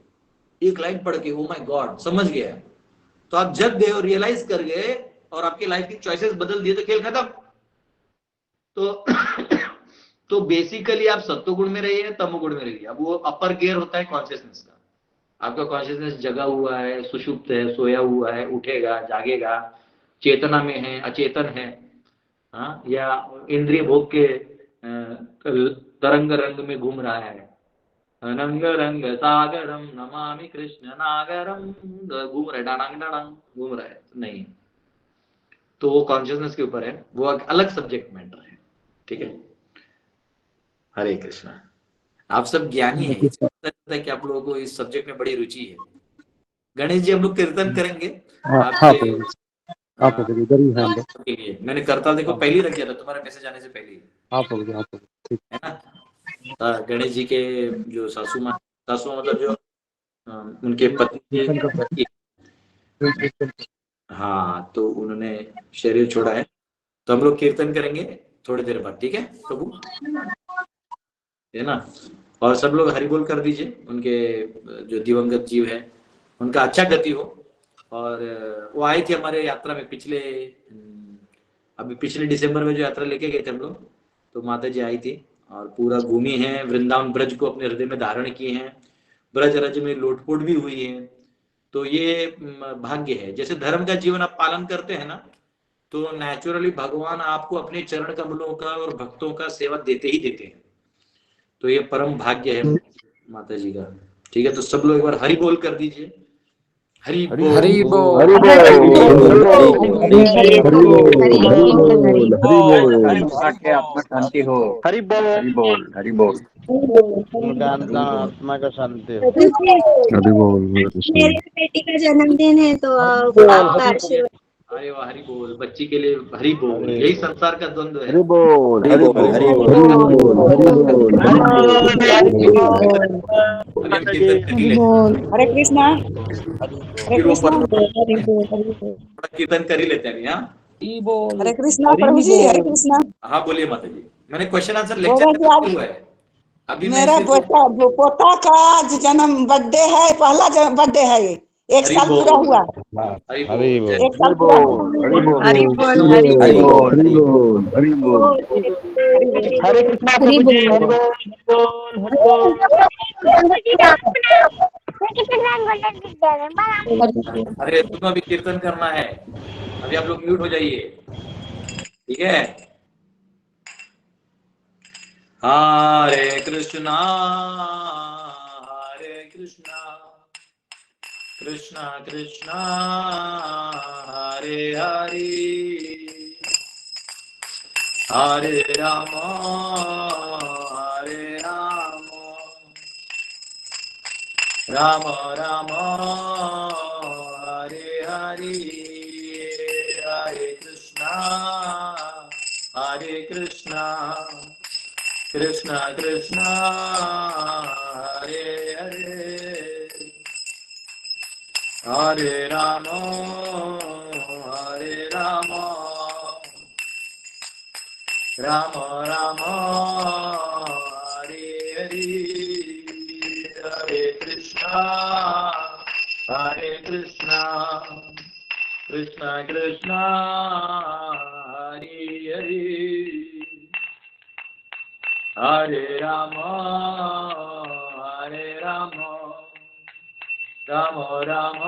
एक लाइन पढ़ के ओ माय गॉड समझ गया, तो आप जग गए और रियलाइज कर गए और आपकी लाइफ की चॉइसेस बदल दिए, तो खेल खत्म। तो बेसिकली आप सत्वगुण में रहिए, तमोगुण में रहिए। अब वो अपर गियर होता है कॉन्शियसनेस का। आपका कॉन्शियसनेस जगा हुआ है, सुषुप्त है, सोया हुआ है, उठेगा, जागेगा, चेतना में है, अचेतन है, हाँ, या इंद्रिय भोग के तरंग रंग में घूम रहा है। अनंग रंग सागरम नमामि कृष्ण नागरम, घूम रहा है, डांग डांग घूम रहा है, नहीं। तो वो कॉन्शियसनेस के ऊपर है, वो एक अलग सब्जेक्ट मैटर है, ठीक है। हरे कृष्णा। आप सब ज्ञानी हैं, है कि आप लोगों को इस सब्जेक्ट में बड़ी रुचि है। गणेश जी हम लोग कीर्तन करेंगे आप इधर ही हैं। मैंने करताल देखो पहले रख दिया था तुम्हारे मैसेज आने से पहले ही, आप है ना। गणेश जी के जो सासू माँ मतलब जो उनके पत्नी, हाँ, तो उन्होंने शरीर छोड़ा है, तो हम लोग कीर्तन करेंगे थोड़ी देर बाद, ठीक है प्रभु, है ना। और सब लोग हरि बोल कर दीजिए, उनके जो दिवंगत जीव है उनका अच्छा गति हो। और वो आए थे हमारे यात्रा में पिछले दिसंबर में जो यात्रा लेके गए थे हम लोग, तो माता जी आई थी और पूरा घूमी है, वृंदावन ब्रज को अपने हृदय में धारण किए हैं, ब्रज रज में लोटपोट भी हुई है। तो ये भाग्य है। जैसे धर्म का जीवन आप पालन करते हैं ना, तो नेचुरली भगवान आपको अपने चरण कमलों का और भक्तों का सेवा देते ही देते हैं। तो ये परम भाग्य है माता जी का, ठीक है। तो सब लोग एक बार हरि बोल कर दीजिए। हरि बोल, हरि बोल, हरि बोल, हरि आत्मा शांति हो। हरि बोल, हरि बोल, हरि बोल। आत्मा का शांति हो। हरि बोल। मेरी बेटी का जन्मदिन है तो आपका आशीर्वाद। अरे वाह, हरि बोल। बच्ची के लिए हरि बोल, यही संसार का द्वंद्व है। हरि बोल, हरि बोल, हरि बोल, हरे कृष्णा, कीर्तन कर ही लेते हैं। हरे कृष्णा प्रभु जी, हरे कृष्णा। हाँ बोलिए माता जी। मैंने क्वेश्चन आंसर लेक्चर हुआ है अभी। मेरा पोता का आज जन्म बर्थडे है, पहला बर्थडे है, 1 साल पूरा हुआ। हरि बोल, 1 साल पूरा हुआ। हरि बोल, हरि बोल, हरि बोल, हरि बोल, हरि बोल। हरे कृष्णा प्रभु जी, हरि बोल हरि बोल हरि बोल। अरे तुम्हें अभी कीर्तन करना है, अभी आप लोग म्यूट हो जाइए, ठीक है। हरे कृष्णा कृष्णा कृष्णा हरे हरे, हरे राम राम राम हरे हरे, हरे कृष्णा कृष्णा कृष्णा हरे हरे, हरे राम राम राम हरे हरे, हरे कृष्णा कृष्णा कृष्णा हरे हरे, हरे राम राम राम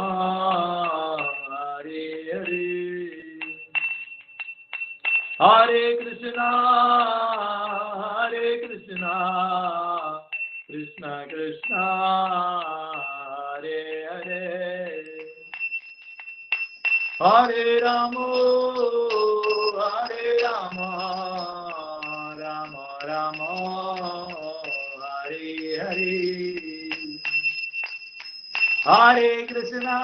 हरे हरे, हरे कृष्णा कृष्णा कृष्णा हरे हरे, हरे राम राम राम हरे हरे, हरे कृष्णा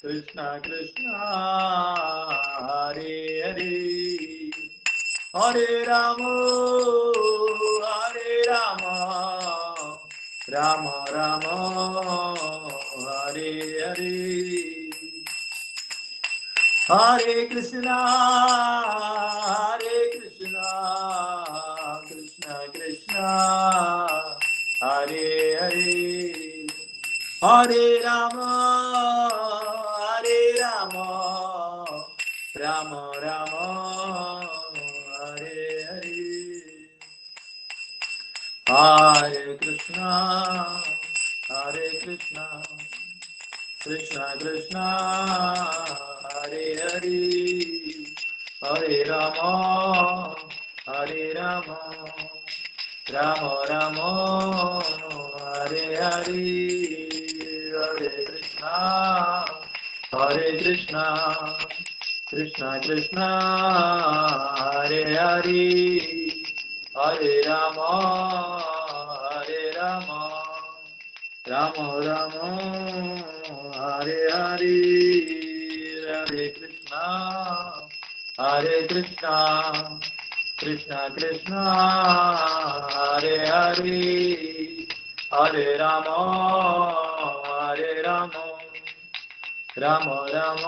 कृष्णा कृष्णा हरे हरे, हरे राम राम राम हरे हरे, हरे कृष्णा कृष्णा कृष्णा हरे हरे, हरे राम राम राम हरे हरे, हरे कृष्णा कृष्णा कृष्णा हरे हरे, हरे राम राम राम हरे हरे, हरे कृष्णा कृष्णा कृष्णा हरे हरे, हरे राम राम राम हरे हरे, हरे कृष्णा कृष्णा कृष्णा हरे हरे, हरे राम राम राम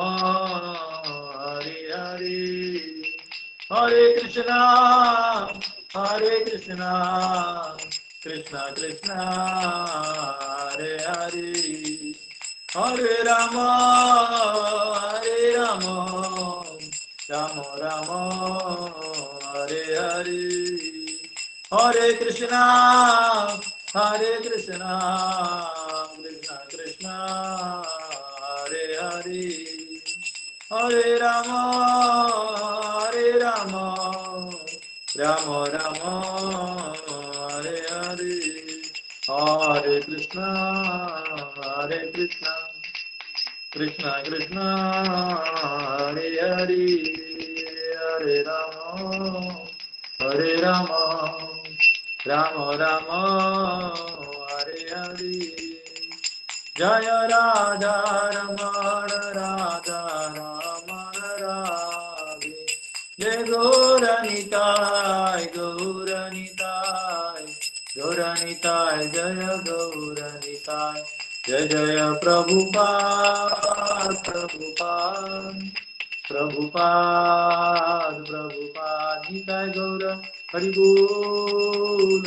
हरे हरे, हरे कृष्णा कृष्णा कृष्णा हरे हरे, हरे राम राम राम हरे हरे, हरे कृष्णा कृष्णा कृष्णा हरे हरे, हरे राम राम राम हरे हरे, हरे कृष्णा कृष्णा कृष्णा हरे हरे, हरे राम राम राम हरे हरे, जय राधा रमण राधे, जय गौरनिताय जय गौरनिताय, जय जय प्रभुपाद निताय गौर, हरि बोल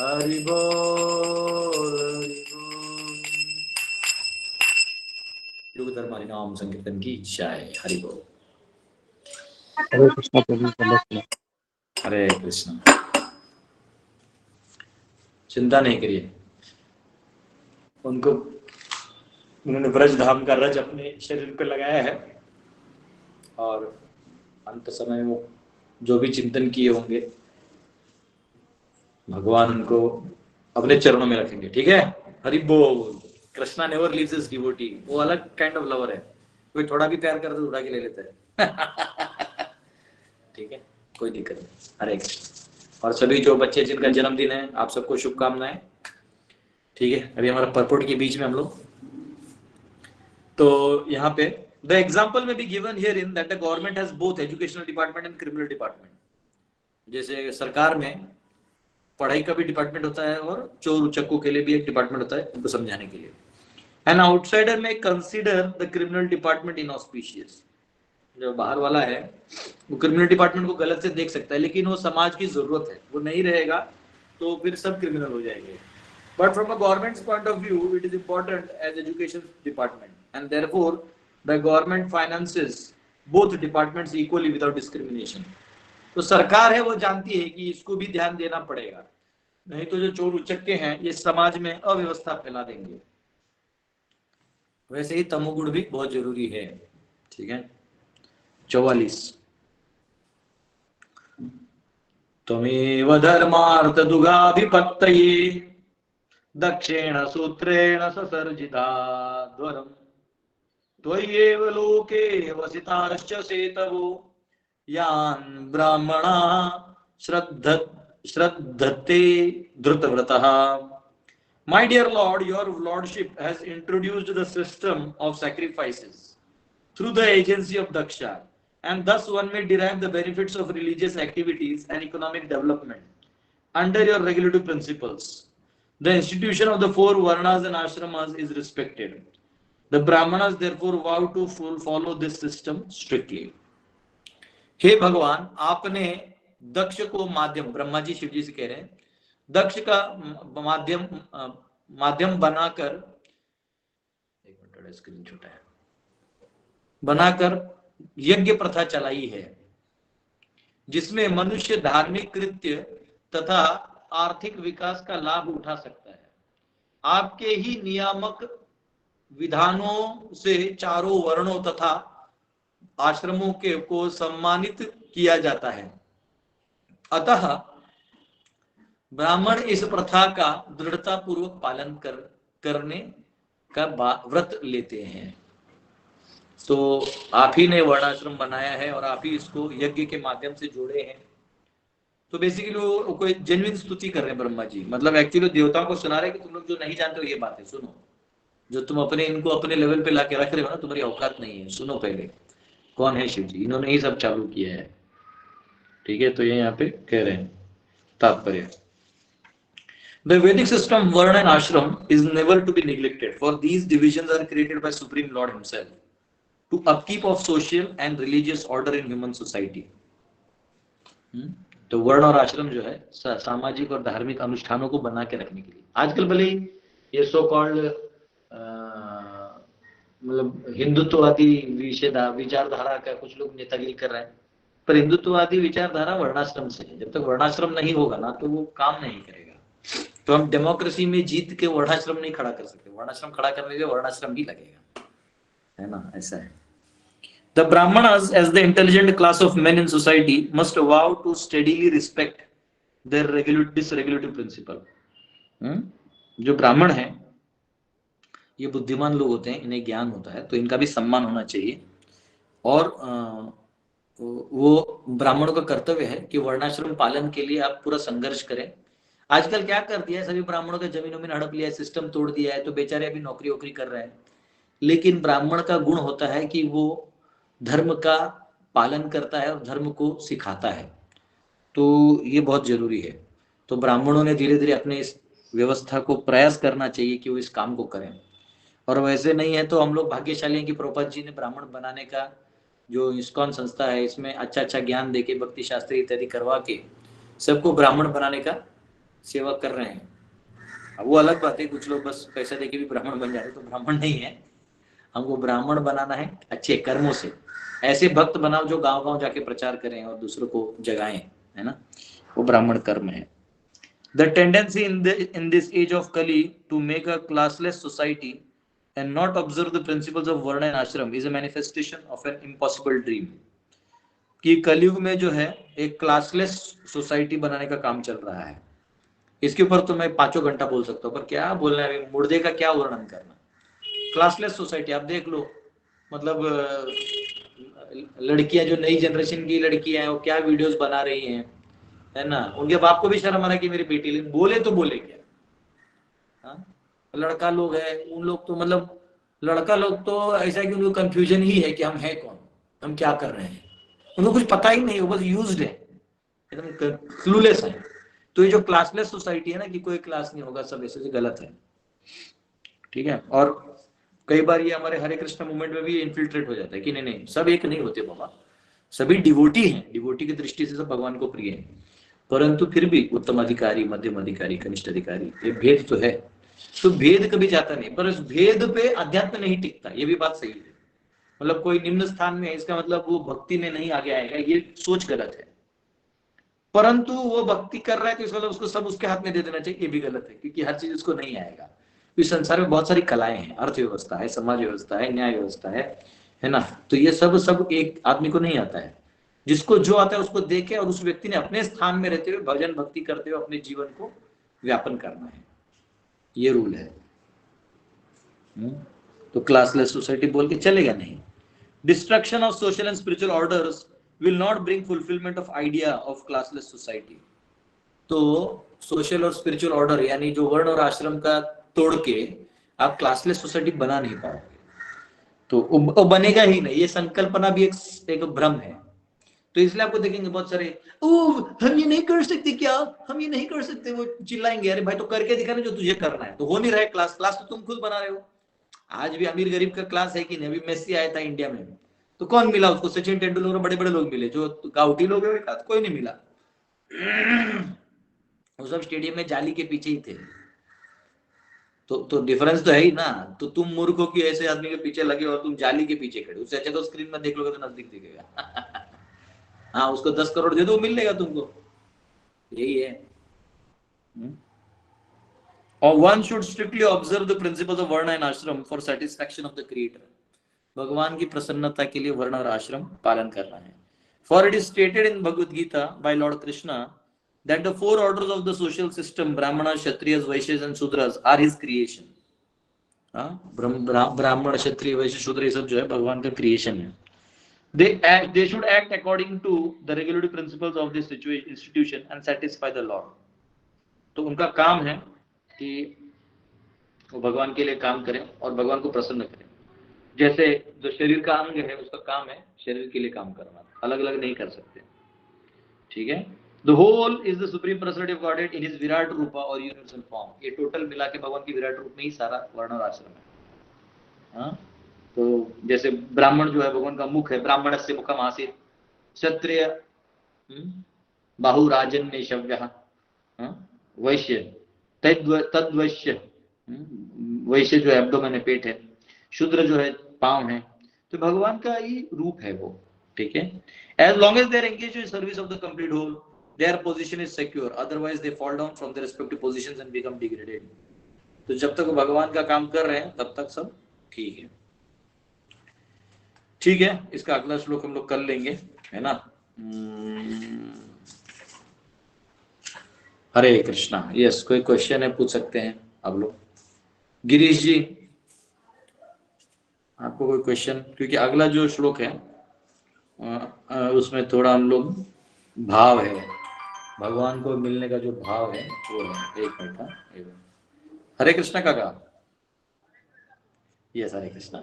हरि बोल। योग धर्म हरि नाम संकीर्तन की जय, हरि बोल। हरे कृष्णा प्रभु दंडवत प्रणाम। हरे कृष्ण। चिंता नहीं करिए, उनको उन्होंने ब्रज धाम का रज अपने शरीर पर लगाया है और अंत समय वो जो भी चिंतन किए होंगे भगवान उनको अपने चरणों में रखेंगे। ठीक है, हरि बोल। Krishna never leaves his devotee. वो अलग काइंड ऑफ लवर है, कोई थोड़ा भी प्यार करता है उड़ा के ले लेता है। ठीक है, कोई दिक्कत नहीं। हरे कृष्ण। और सभी जो बच्चे जिनका जन्मदिन है आप सबको शुभकामनाएं। ठीक है, अभी हमारा परपोर्ट के बीच में हम लोग तो यहाँ पे द एग्जाम्पल में भी given here in that the government has both educational department and criminal department. जैसे सरकार में पढ़ाई का भी डिपार्टमेंट होता है और चोर उचक्कों के लिए भी एक डिपार्टमेंट होता है, उनको समझाने के लिए। एन आउटसाइडर में consider the criminal department inauspicious. जो बाहर वाला है वो क्रिमिनल डिपार्टमेंट को गलत से देख सकता है, लेकिन वो समाज की जरूरत है, वो नहीं रहेगा तो फिर सब क्रिमिनल हो जाएंगे। But from a government's point of view it is important as education department and therefore the government finances both departments equally without discrimination. तो सरकार है वो जानती है कि इसको भी ध्यान देना पड़ेगा, नहीं तो जो चोर उचक्के हैं ये समाज में अव्यवस्था फैला देंगे। वैसे ही तमोगुण भी बहुत जरूरी है। ठीक है, 44 त्वमेव धर्मार्थ दुगाभिपत्तये दक्षेण सूत्रेण ससर्जिता ध्वरम् त्वय्येव लोके वसिताश्च सेतवो यान् ब्राह्मणा श्रद्धते धृतव्रतः। My dear Lord, your Lordship has introduced the system of sacrifices through the agency of Daksha, and thus one may derive the benefits of religious activities and economic development under your regulative principles. The institution of the 4 Varnas and Ashramas is respected. The Brahmanas therefore vow to follow this system strictly. हे भगवान, आपने दक्ष को माध्यम, ब्रह्मा जी शिव जी से कह रहे हैं, दक्ष का माध्यम बनाकर, एक मिनट स्क्रीन छोटा है, बनाकर यज्ञ प्रथा चलाई है जिसमें मनुष्य धार्मिक कृत्य तथा आर्थिक विकास का लाभ उठा सकता है। आपके ही नियामक विधानों से चारों वर्णों तथा आश्रमों के को सम्मानित किया जाता है। अतः ब्राह्मण इस प्रथा का दृढ़ता पूर्वक पालन करने का व्रत लेते हैं। तो आप ही ने वर्णाश्रम बनाया है और आप ही इसको यज्ञ के माध्यम से जोड़े हैं। तो बेसिकली वो कोई जेन्युइन स्तुति कर रहे हैं ब्रह्मा जी, मतलब एक्चुअली देवताओं को सुना रहे हैं कि तुम लोग जो नहीं जानते हो ये बातें सुनो, जो तुम अपने इनको अपने लेवल पे लाके रख रहे हो ना, तुम्हारी औकात नहीं है, सुनो पहले कौन है शिव जी, इन्होंने ही सब चालू किया है। ठीक है, तो ये यहाँ पे कह रहे हैं तात्पर्य। The Vedic system, Varna and Ashram, is never to be neglected, for these divisions are created by Supreme Lord Himself to upkeep of social and religious order in human society. तो वर्ण और आश्रम जो है सामाजिक और धार्मिक अनुष्ठानों को बना के रखने के लिए। आजकल भले ये सो कॉल्ड मतलब हिंदुत्ववादी विचारधारा का कुछ लोग नेतागिरी कर रहे हैं, पर हिंदुत्ववादी विचारधारा वर्णाश्रम से है। जब तक वर्णाश्रम नहीं होगा ना तो वो काम नहीं करेगा। तो हम डेमोक्रेसी में जीत के वर्णाश्रम नहीं खड़ा कर सकते, वर्णाश्रम खड़ा करने के लिए वर्णाश्रम ही लगेगा, है ना, ऐसा है। The Brahmanas, as the intelligent class of men in society, must vow to steadily respect their regulative principle. जो ब्राह्मण हैं ये बुद्धिमान लोग होते हैं, इन्हें ज्ञान होता है, तो इनका भी सम्मान होना चाहिए। और वो ब्राह्मणों का कर्तव्य है कि वर्णाश्रम पालन के लिए आप पूरा संघर्ष करें। आजकल क्या कर दिया है, सभी ब्राह्मणों का जमीनों में हड़प लिया है, सिस्टम तोड़ दिया है, तो बेचारे अभी नौकरी वोकरी कर रहे हैं। लेकिन ब्राह्मण का गुण होता है कि वो धर्म का पालन करता है और धर्म को सिखाता है, तो ये बहुत जरूरी है। तो ब्राह्मणों ने धीरे धीरे अपने इस व्यवस्था को प्रयास करना चाहिए कि वो इस काम को करें। और वैसे नहीं है तो हम लोग भाग्यशाली हैं कि प्रभुपाद जी ने ब्राह्मण बनाने का जो इस्कॉन संस्था है, इसमें अच्छा ज्ञान देके भक्ति शास्त्री इत्यादि करवा के सबको ब्राह्मण बनाने का सेवा कर रहे हैं। अब वो अलग बात है, कुछ लोग बस पैसा देके भी ब्राह्मण बन जा रहे, तो ब्राह्मण नहीं है। हमको ब्राह्मण बनाना है अच्छे कर्मों से, ऐसे भक्त बनाओ जो गांव गांव जाके प्रचार करें और दूसरों को जगाएं, है ना, वो ब्राह्मण कर्म है। The tendency in this age of Kali to make a classless society and not observe the principles of Varna and Ashram is a manifestation of an impossible dream. कि कलयुग में जो है एक क्लासलेस सोसाइटी बनाने का काम चल रहा है। इसके ऊपर तो मैं 5 घंटा बोल सकता हूँ, पर क्या बोलना है, मुर्दे का क्या वर्णन करना। क्लासलेस सोसाइटी आप देख लो, मतलब लड़कियां जो नई जनरेशन की लड़कियां हैं वो क्या वीडियोस बना रही हैं, है ना, उनके बाप को भी शर्म आ रहा है कि मेरी बेटी बोले तो बोले क्या। हाँ? लड़का लोग है, उन लोग तो मतलब लड़का लोग तो ऐसा है कि उनको कंफ्यूजन ही है कि हम हैं कौन, हम क्या कर रहे हैं, उनको कुछ पता ही नहीं, वो बस यूज्ड है, एकदम क्लूलेस है। तो ये जो क्लासलेस सोसाइटी है ना, कि कोई क्लास नहीं होगा, सब ऐसे गलत है, ठीक है। और कई बार ये हमारे हरे कृष्ण मूवमेंट में भी इन्फिल्ट्रेट हो जाता है कि नहीं नहीं सब एक नहीं होते बाबा, सभी डिवोटी हैं, डिवोटी की दृष्टि से सब भगवान को प्रिय है, परंतु फिर भी उत्तम अधिकारी, मध्यम अधिकारी, कनिष्ठ अधिकारी, ये भेद तो है। तो भेद कभी जाता नहीं, पर उस भेद पे अध्यात्म नहीं टिकता, ये भी बात सही है। मतलब कोई निम्न स्थान में है, इसका मतलब वो भक्ति में नहीं आगे आएगा, ये सोच गलत है। परंतु वो भक्ति कर रहा है तो इसका मतलब उसको सब उसके हाथ में दे देना चाहिए, ये भी गलत है, क्योंकि हर चीज उसको नहीं आएगा। इस संसार में बहुत सारी कलाएं हैं, अर्थव्यवस्था है, समाज व्यवस्था है, न्याय व्यवस्था है ना, तो ये सब एक आदमी को नहीं आता है। जिसको जो आता है उसको देखे और उस व्यक्ति ने अपने स्थान में रहते हुए भजन भक्ति करते हुए अपने जीवन को व्यापन करना है, ये रूल है। तो क्लासलेस सोसाइटी बोल के चलेगा नहीं। Destruction of social and spiritual orders will not bring fulfilment of idea of classless society. तो सोशल और स्पिरिचुअल ऑर्डर यानी जो वर्ण और आश्रम का तोड़ के आप क्लासलेस सोसाइटी बना नहीं पाओगे, तो बनेगा ही नहीं। ये संकल्पना भी एक भ्रम है। तो इसलिए आपको देखेंगे बहुत सारे हम ये नहीं कर सकते, क्या हम ये नहीं कर सकते, वो चिल्लाएंगे, अरे भाई तो करके दिखा ना जो तुझे करना है। तो हो नहीं रहा है क्लास तो तुम खुद बना रहे हो। आज भी अमीर गरीब का क्लास है कि नहीं। अभी मेसी आया था इंडिया में, तो कौन मिला उसको, सचिन तेंदुलकर, बड़े बड़े लोग मिले, जो गाउटी लोग है कोई नहीं मिला। वो सब स्टेडियम में जाली के पीछे ही थे। तो डिफरेंस तो है ही ना। तो तुम मूर्ख हो कि ऐसे आदमी के पीछे लगे और तुम जाली के पीछे खड़े, उससे अच्छा तो स्क्रीन में देख लोगे तो नजदीक दिखेगा। हाँ, उसको 10 करोड़ दे दो, मिलेगा तुमको, यही है। और one should strictly observe the principles of varna and ashram for satisfaction of the creator. भगवान की प्रसन्नता के लिए वर्ण और आश्रम पालन करना है। For it is stated in Bhagavad Gita by Lord Krishna that the 4 orders of the social system, Brahmanas, Kshatriyas, Vaishyas and Sudras, are his creation. ब्राह्मण, क्षत्रिय, वैश्य, शूद्र, ये सब जो है भगवान का क्रिएशन है। They should act according to the regulatory principles of this institution and satisfy the Lord. तो उनका काम है कि वो भगवान के लिए काम करें और भगवान को प्रसन्न करें। जैसे जो शरीर का अंग है उसका काम है शरीर के लिए काम करना, अलग अलग नहीं कर सकते, ठीक है। The whole is the supreme personality of Godhead in his Virat रूपा और यूनिवर्सल फॉर्म। ये टोटल मिला के भगवान की विराट रूप में ही सारा वर्ण और आश्रम है। हाँ, तो जैसे ब्राह्मण जो है भगवान का मुख है, ब्राह्मण से मुखम आसीत्, क्षत्रिय बाहु राजन्य शव्यः, वैश्य तद्वैश्य, वैश्य जो है एब्डोमेन है, पेट है, शूद्र जो है पांव है। तो भगवान का ही रूप है वो, ठीक है। As long as they are engaged in service of the complete whole, their position is secure. Otherwise they fall down from their respective positions and become degraded. तो जब तक वो भगवान का काम कर रहे हैं तब तक सब ठीक है, ठीक है। इसका अगला श्लोक हम लोग कर लेंगे, है ना। हरे कृष्णा। यस, कोई क्वेश्चन है पूछ सकते हैं आप लोग। गिरीश जी, आपको कोई क्वेश्चन? क्योंकि अगला जो श्लोक है उसमें थोड़ा हम लोग भाव है, भगवान को मिलने का जो भाव है वो है। एक मिनट, हरे कृष्णा काका। यस, हरे कृष्णा।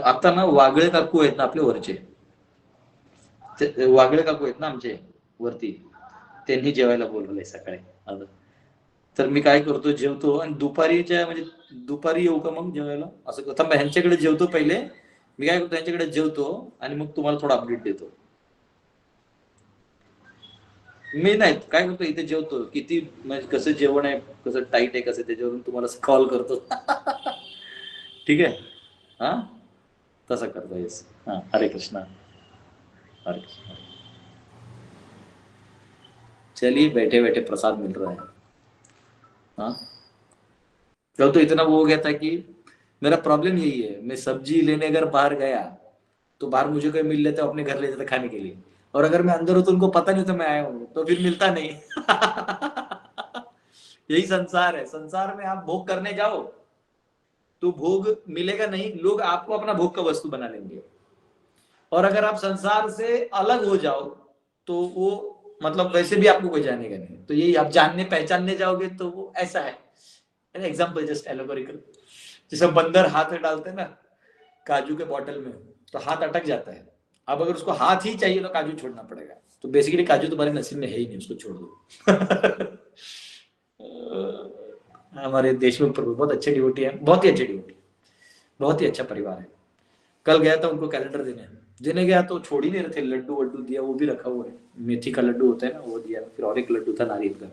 आता ना वागळे काकू आहेत ना आपले वरचे, वागळे काकू आहेत ना आमचे वरती, त्यांनी जेवायला बोलवलंय सकाळी। तर मी काय करतो, जेवतो आणि दुपारीच्या म्हणजे दुपारी येऊ का मग जेवायला असं करतो। मी ह्यांच्याकडे जेवतो पहिले, मी काय करतो त्यांच्याकडे जेवतो आणि मग तुम्हाला थोडा अपडेट देतो। मी नाही काय करतो, इथे जेवतो, किती म्हणजे कसं जेवण आहे, कसं टाईट आहे, कसं त्याच्यावरून तुम्हाला कॉल करतो। ठीक आहे, हा तसं करता येस. हा, हरे कृष्णा. हरे कृष्णा. चलिए, बैठे बैठे प्रसाद मिल रहा है. हाँ, कल तो इतना वो हो गया था कि मेरा प्रॉब्लम यही है, मैं सब्जी लेने अगर बाहर गया तो बाहर मुझे कोई मिल लेता, अपने घर ले जाता खाने के लिए, और अगर मैं अंदर हूं तो उनको पता नहीं होता मैं आया हूं, तो फिर मिलता नहीं. यही संसार है. संसार में आप भोग करने जाओ तो भोग मिलेगा नहीं, लोग आपको अपना भोग का वस्तु बना लेंगे. और अगर आप संसार से अलग हो जाओ तो वो मतलब वैसे भी आपको कोई जानेगा नहीं. तो यही आप जानने पहचानने जाओगे तो वो ऐसा है. Example just allegorical. जैसे बंदर हाथ में डालते हैं ना काजू के बॉटल में, तो हाथ अटक जाता है. अब अगर उसको हाथ ही चाहिए तो काजू छोड़ना पड़ेगा. तो बेसिकली काजू तुम्हारे नसीब में है ही नहीं, उसको छोड़ दो. हमारे देश में प्रभु बहुत अच्छे डिवोटी है, बहुत ही अच्छे डिवोटी, बहुत ही अच्छा परिवार है. कल गया था उनको कैलेंडर देने गया तो छोड़ ही नहीं रहे थे. लड्डू वड्डू दिया, वो भी रखा हुआ है. मेथी का लड्डू होता है ना, वो दिया. फिर और एक लड्डू था नारियल का.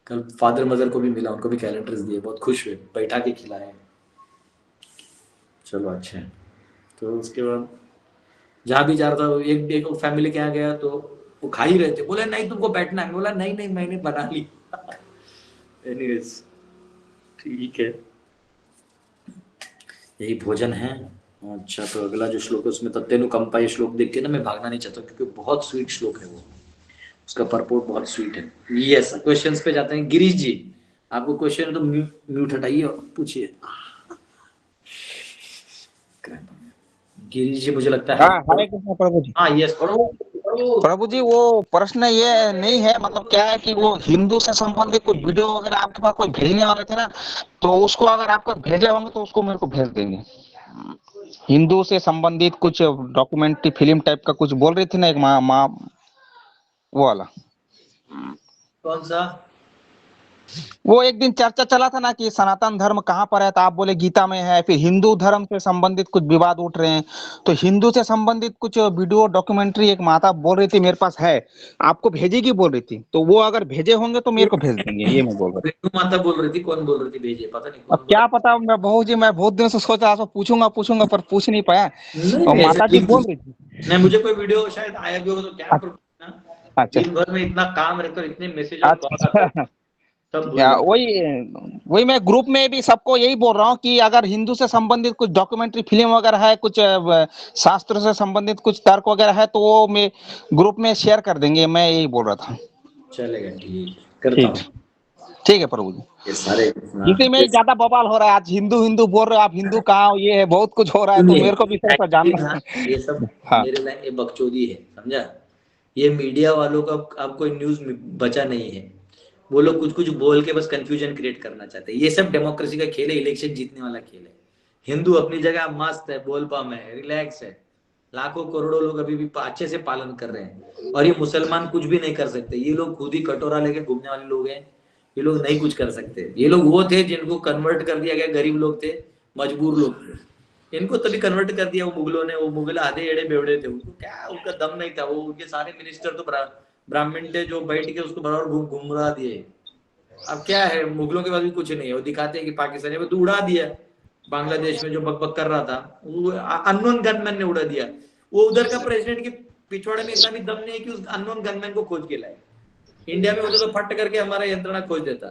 कल फादर मदर को भी मिला, उनको भी कैलेंडर्स दिए, बहुत खुश हुए, बैठा के खिलाए. चलो अच्छा है. तो उसके बाद जहाँ भी जा रहा था, एक फैमिली के यहाँ गया तो वो खा ही रहे थे. बोले नहीं तुमको बैठना है. बोला नहीं नहीं मैंने बना ली. एनीवेज ठीक है, यही भोजन है. अच्छा, तो अगला जो श्लोक है उसमें तत्तेनु कंपा, ये श्लोक देख के ना मैं भागना नहीं चाहता क्योंकि बहुत स्वीट श्लोक है वो. उसका परपोर्ट बहुत स्वीट है. यस, क्वेश्चंस पे जाते हैं. गिरीश जी, आपको क्वेश्चन है तो म्यूट हटाइए और पूछिए. गिरीश जी, मुझे लगता है. हरे कृष्ण प्रभु जी. हाँ यस, प्रभु जी, वो प्रश्न ये नहीं है, मतलब क्या है कि वो हिंदू से संबंधित कोई वीडियो अगर आपके पास कोई भेजने वाले थे ना, तो उसको अगर आपको भेजे होंगे तो उसको मेरे को भेज देंगे. हिंदू से संबंधित कुछ डॉक्यूमेंट्री फिल्म टाइप का कुछ बोल रही थी ना एक माँ वो वाला. कौन सा? वो एक दिन चर्चा चला था ना कि सनातन धर्म कहाँ पर है, तो आप बोले गीता में है. फिर हिंदू धर्म से संबंधित कुछ विवाद उठ रहे हैं, तो हिंदू से संबंधित कुछ वीडियो डॉक्यूमेंट्री एक माता बोल रही थी मेरे पास है, आपको भेजेगी बोल रही थी. तो वो अगर भेजे होंगे तो मेरे को भेज देंगे, ये मैं बोल रहा हिंदू माता बोल रही थी. कौन बोल रही थी भेजे? पता नहीं. अब क्या पता, मैं बहू जी मैं बहुत दिनों से सोच रहा था पूछूंगा पर पूछ नहीं पाया. और माता जी बोल रही थी. नहीं, मुझे कोई वीडियो शायद आया भी होगा तो क्या प्रॉब्लम. अच्छा, दिन भर में इतना काम रहता है, इतने मैसेज. वही मैं ग्रुप में भी सबको यही बोल रहा हूँ कि अगर हिंदू से संबंधित कुछ डॉक्यूमेंट्री फिल्म वगैरह है, कुछ शास्त्र से संबंधित कुछ तर्क वगैरह है, तो वो मैं ग्रुप में शेयर कर देंगे. मैं यही बोल रहा था. चलेगा, ठीक करता हूँ. ठीक है प्रभु जी. ये सारे इसी में ज्यादा बवाल हो रहा है आज. हिंदू बोल रहे हो आप, हिंदू कहाँ, ये है बहुत कुछ हो रहा है, तो मेरे को भी थोड़ा जानना है. ये सब हाँ. मेरे लिए ये बकचोदी है, समझा. ये मीडिया वालों का अब कोई न्यूज बचा नहीं है. वो लोग कुछ कुछ बोल के बस कंफ्यूजन क्रिएट करना चाहते हैं. ये सब डेमोक्रेसी का खेल है, इलेक्शन जीतने वाला खेल है. हिंदू अपनी जगह मस्त है, बोलबम है, रिलैक्स है. लाखों करोड़ों लोग अभी भी अच्छे से पालन कर रहे हैं. और ये मुसलमान कुछ भी नहीं कर सकते. ये लोग खुद ही कटोरा लेके घूमने वाले लोग हैं. ये लोग नहीं कुछ कर सकते. ये लोग वो थे जिनको कन्वर्ट कर दिया गया. गरीब लोग थे, मजबूर लोग थे, इनको तभी कन्वर्ट कर दिया वो मुगलों ने. वो मुगल आधे एड़े बेवड़े थे, उनको क्या उनका दम नहीं था. वो उनके सारे मिनिस्टर तो ब्राह्मण थे जो बैठ के उसको बराबर घुमरा दिए. अब क्या है, मुगलों के पास भी कुछ नहीं है. वो दिखाते हैं कि पाकिस्तान ने तो उड़ा दिया. बांग्लादेश में जो बकबक कर रहा था वो अननोन गनमैन ने उड़ा दिया. वो उधर का प्रेसिडेंट के पिछवाड़े में इतना भी दम नहीं है कि उस अननोन गनमैन को खोज के लाए. इंडिया में होते तो फट करके हमारा यंत्रणा खोज देता.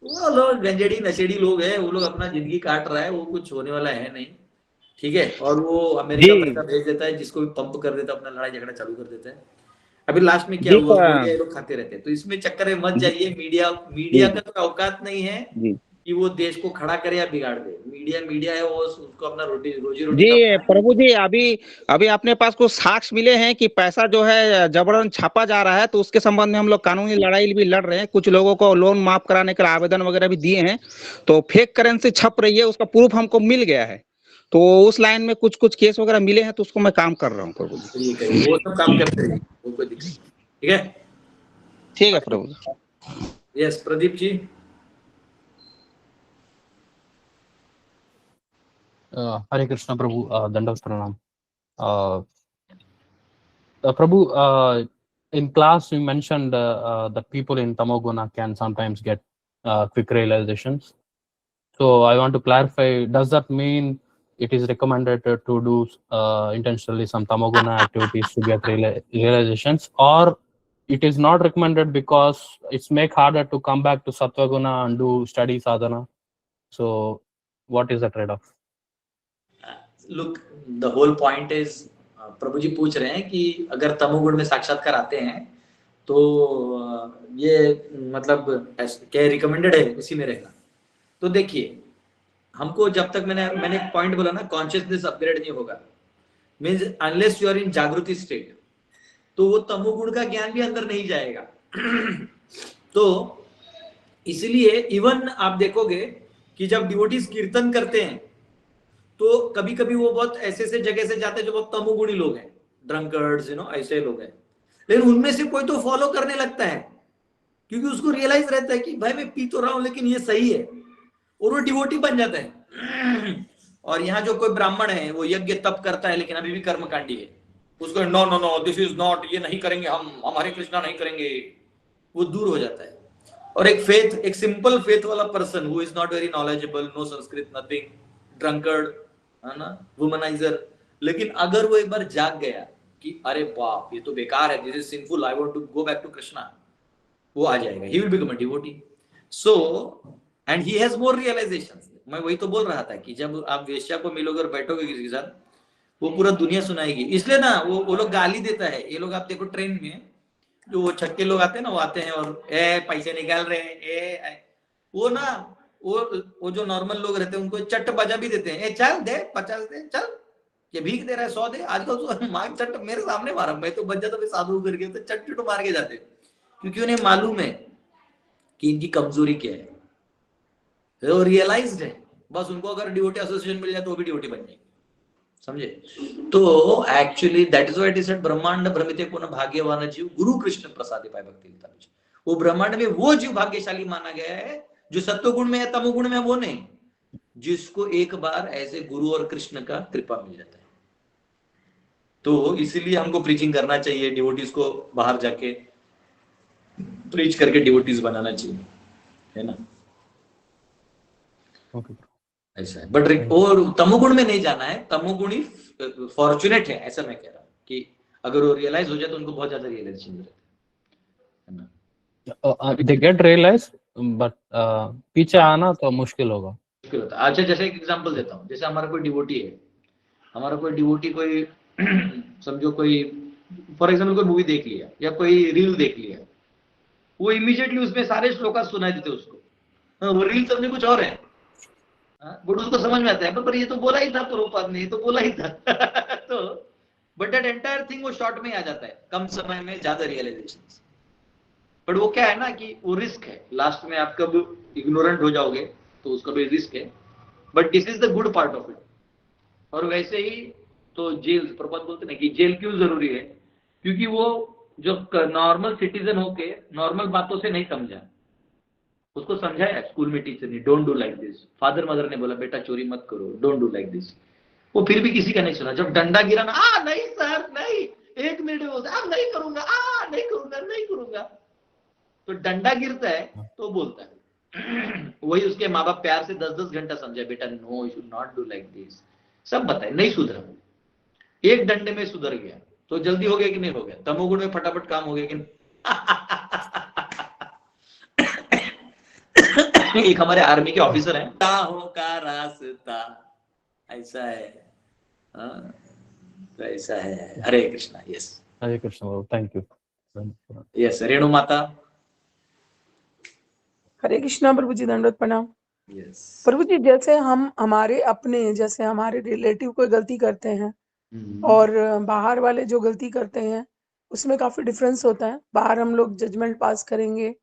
वो लोग गंजेड़ी नशेड़ी लोग हैं, वो लोग अपना जिंदगी काट रहा है. वो कुछ होने वाला है नहीं, ठीक है. और वो अमेरिका पैसा भेज देता है, जिसको भी पंप कर देता है, अपना लड़ाई झगड़ा चालू कर देता है. अभी लास्ट में क्या हुआ, ये लोग खाते रहते हैं. तो इसमें चक्कर में मत जाइए. मीडिया का तो औकात नहीं है कि वो देश को खड़ा करे या बिगाड़ दे. मीडिया है, वो उसको अपना रोजी रोटी. जी प्रभु जी, अभी अपने पास कुछ साक्ष्य मिले हैं कि पैसा जो है जबरन छापा जा रहा है, तो उसके संबंध में हम लोग कानूनी लड़ाई भी लड़ रहे हैं. कुछ लोगों को लोन माफ कराने का आवेदन वगैरह भी दिए हैं. तो फेक करेंसी छप रही है, उसका प्रूफ हमको मिल गया है. तो उस लाइन में कुछ केस वगैरह मिले हैं, तो उसको मैं काम कर रहा हूँ प्रभु जी. वो सब काम करते हैं, वो कोई दिक्कत नहीं. ठीक है प्रभु जी. यस, प्रदीप जी. हरे कृष्ण प्रभु. दंडवत प्रणाम. Prabhu, in class you mentioned that people in Tamoguna can sometimes get quick realizations. So I want to clarify, does that mean it is recommended to do intentionally some tamoguna activities to get realizations, or it is not recommended because it's make harder to come back to sattva-guna and do study sadhana. So what is the trade-off? Look, the whole point is, प्रभु जी पूछ रहे हैं कि अगर तमोगुण में साक्षात्कार आते हैं तो ये मतलब क्या रिकमेंडेड है उसी में रहेगा। तो देखिए, हमको जब तक मैंने एक पॉइंट बोला ना, कॉन्शियसनेस अपग्रेड नहीं होगा, means unless you are in jagriti state, तो वो तमोगुण का ज्ञान भी अंदर नहीं जाएगा। तो इसलिए इवन आप देखोगे कि जब डिवोटीज कीर्तन करते हैं तो कभी कभी वो बहुत ऐसे जगह से जाते हैं जो बहुत तमोगुणी लोग हैं, ड्रंकर्ड्स, ऐसे लोग हैं, लेकिन उनमें से कोई तो फॉलो करने लगता है क्योंकि उसको रियलाइज रहता है कि भाई मैं पी तो रहा हूं लेकिन ये सही है, और वो डिवोटी बन जाता है। और यहाँ जो कोई ब्राह्मण है वो यज्ञ तप करता है लेकिन अभी भी कर्मकांडी है, उसको no no no this is not, ये नहीं करेंगे हम, हमारे कृष्णा नहीं करेंगे, वो दूर हो जाता है। और एक सिंपल फेथ वाला person who is not very knowledgeable, no Sanskrit, nothing, drunkard, है ना, वुमनाइजर, लेकिन अगर वो एक बार जाग गया कि अरे बाप ये तो बेकार है, this is sinful, I want to go back to Krishna, वो आ जाएगा, he will become a devotee. So and he has more realisations. मैं वही तो बोल रहा था कि जब आप वेश्या को मिलोगे और बैठोगे किसी के साथ, वो पूरा दुनिया सुनाएगी। इसलिए ना वो लोग गाली देता है, ये लोग आप देखो ट्रेन में जो वो छक्के लोग आते हैं ना, वो आते हैं और पैसे निकाल रहे हैं, वो ना वो जो नॉर्मल लोग रहते हैं उनको चट बजा भी देते हैं, चल दे 50 दे, चल ये भीख दे रहा है 100 दे, आजकल तो मार चट मेरे सामने मारा, मैं तो बच जाता, मैं साधु करके तो चट चट मार के जाते, क्योंकि उन्हें मालूम है कि इनकी कमजोरी क्या है, वो रियलाइज्ड है। बस उनको अगर डिवोटी एसोसिएशन मिल जाए तो वो भी डिवोटी बन जाएगी, समझे। तो actually that is why it is said ब्रह्मांड भ्रमिते पुनः भाग्यवान जीव गुरु कृष्ण प्रसादे पाए भक्ति लिता। वो ब्रह्मांड में वो जीव भाग्यशाली माना गया है जो सत्वगुण में है, तमोगुण में वो नहीं, जिसको एक बार ऐसे गुरु और कृष्ण का कृपा मिल जाता है। तो इसीलिए हमको प्रीचिंग करना चाहिए, डिवोटीज को बाहर जाके प्रीच करके डिवोटीज बनाना चाहिए, है ना। ऐसा है, बट और तमोगुण में नहीं जाना है, तमोगुणी फॉर्चुनेट है, ऐसा मैं कह रहा हूँ कि अगर वो रियलाइज हो जाए तो उनको बहुत ज्यादा रियलाइजेशन रहता है ना। They get realized, but पीछे आना तो मुश्किल होगा। अच्छा, जैसे एक एग्जांपल देता हूँ, जैसे हमारा कोई डिवोटी है, कोई समझो कोई फॉर एग्जांपल कोई मूवी देख लिया या कोई रील देख लिया, वो इमीडिएटली उसमें सारे श्लोका सुनाई देते उसको, वो रील समझे कुछ और है, बट उसको समझ में आता है पर ये तो बोला ही था प्रभुपाद ने, ये तो बोला ही था। तो बट दैट एंटायर थिंग वो शॉर्ट में आ जाता है, कम समय में ज्यादा रियलाइजेशन। बट वो क्या है ना कि वो रिस्क है, लास्ट में आप कब इग्नोरेंट हो जाओगे तो उसका भी रिस्क है, but this is the good part of it. और वैसे ही तो जेल, प्रभात बोलते ना कि जेल क्यों जरूरी है, क्योंकि वो जो नॉर्मल सिटीजन होके नॉर्मल बातों से नहीं समझा, उसको समझाया स्कूल में टीचर ने, don't do like this, father mother ने बोला बेटा चोरी मत करो, डोंट डू लाइक दिस, वो फिर भी किसी का नहीं सुना। जब डंडा गिरा ना, नहीं सर नहीं, 1 मिनट में बोलता नहीं करूंगा, नहीं करूंगा, तो डंडा गिरता है तो बोलता है। वही उसके माँ बाप प्यार से 10-10 घंटा समझाए, बेटा no you should not do like this, सब बताए, नहीं सुधरा, एक डंडे में सुधर गया, तो जल्दी हो गया कि नहीं हो गया, तमोगुण में फटाफट काम हो गया कि नहीं। एक हमारे आर्मी के ऑफिसर हैं, राहों का रास्ता ऐसा है, तो ऐसा है। Hare Krishna. Yes, Hare Krishna, thank you. Yes, Renu Mata. Hare Krishna प्रभु जी, दंडवत प्रणाम। yes. प्रभु जी, जैसे हम हमारे रिलेटिव कोई गलती करते हैं और बाहर वाले जो गलती करते हैं उसमें काफी डिफरेंस होता है। बाहर हम लोग जजमेंट पास करेंगे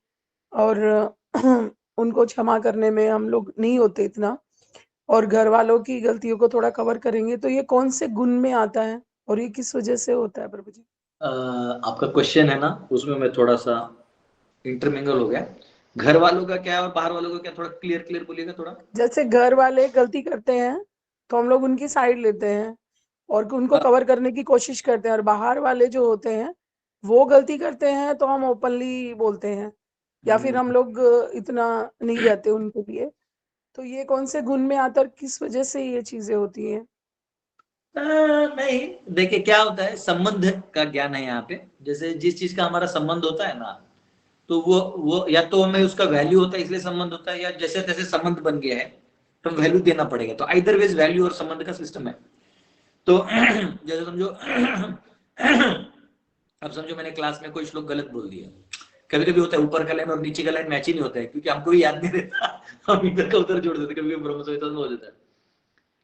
और उनको क्षमा करने में हम लोग नहीं होते इतना, और घर वालों की गलतियों को थोड़ा कवर करेंगे, तो ये कौन से गुण में आता है और ये किस वजह से होता है प्रभु जी? आपका क्वेश्चन है ना, उसमें मैं थोड़ा सा इंटरमिंगल हो गया। घर वालों का क्या और बाहर वालों का क्या, थोड़ा क्लियर बोलिएगा थोड़ा। जैसे घर वाले गलती करते हैं तो हम लोग उनकी साइड लेते हैं और उनको कवर करने की कोशिश करते हैं, और बाहर वाले जो होते हैं वो गलती करते हैं तो हम ओपनली बोलते हैं, या फिर हम लोग इतना नहीं रहते उनके लिए। तो ये कौन से गुण में आता है, किस वजह से ये चीजें होती हैं? नहीं, देखिए क्या होता है, संबंध का ज्ञान है यहाँ पे। जैसे जिस चीज का हमारा संबंध होता है ना, तो वो या तो हमें उसका वैल्यू होता है इसलिए संबंध होता है, या जैसे तैसे संबंध बन गया है तो वैल्यू देना पड़ेगा। तो आइदर वेज वैल्यू और संबंध का सिस्टम है। तो जैसे समझो अब समझो मैंने क्लास में कोई श्लोक गलत बोल दिया। कभी कभी होता है ऊपर का लाइन और नीचे का लाइन मैच ही नहीं होता है, क्योंकि हमको भी याद नहीं रहता, हम इधर का उधर जोड़ देते, कभी ब्रह्म संहिता में हो जाता है।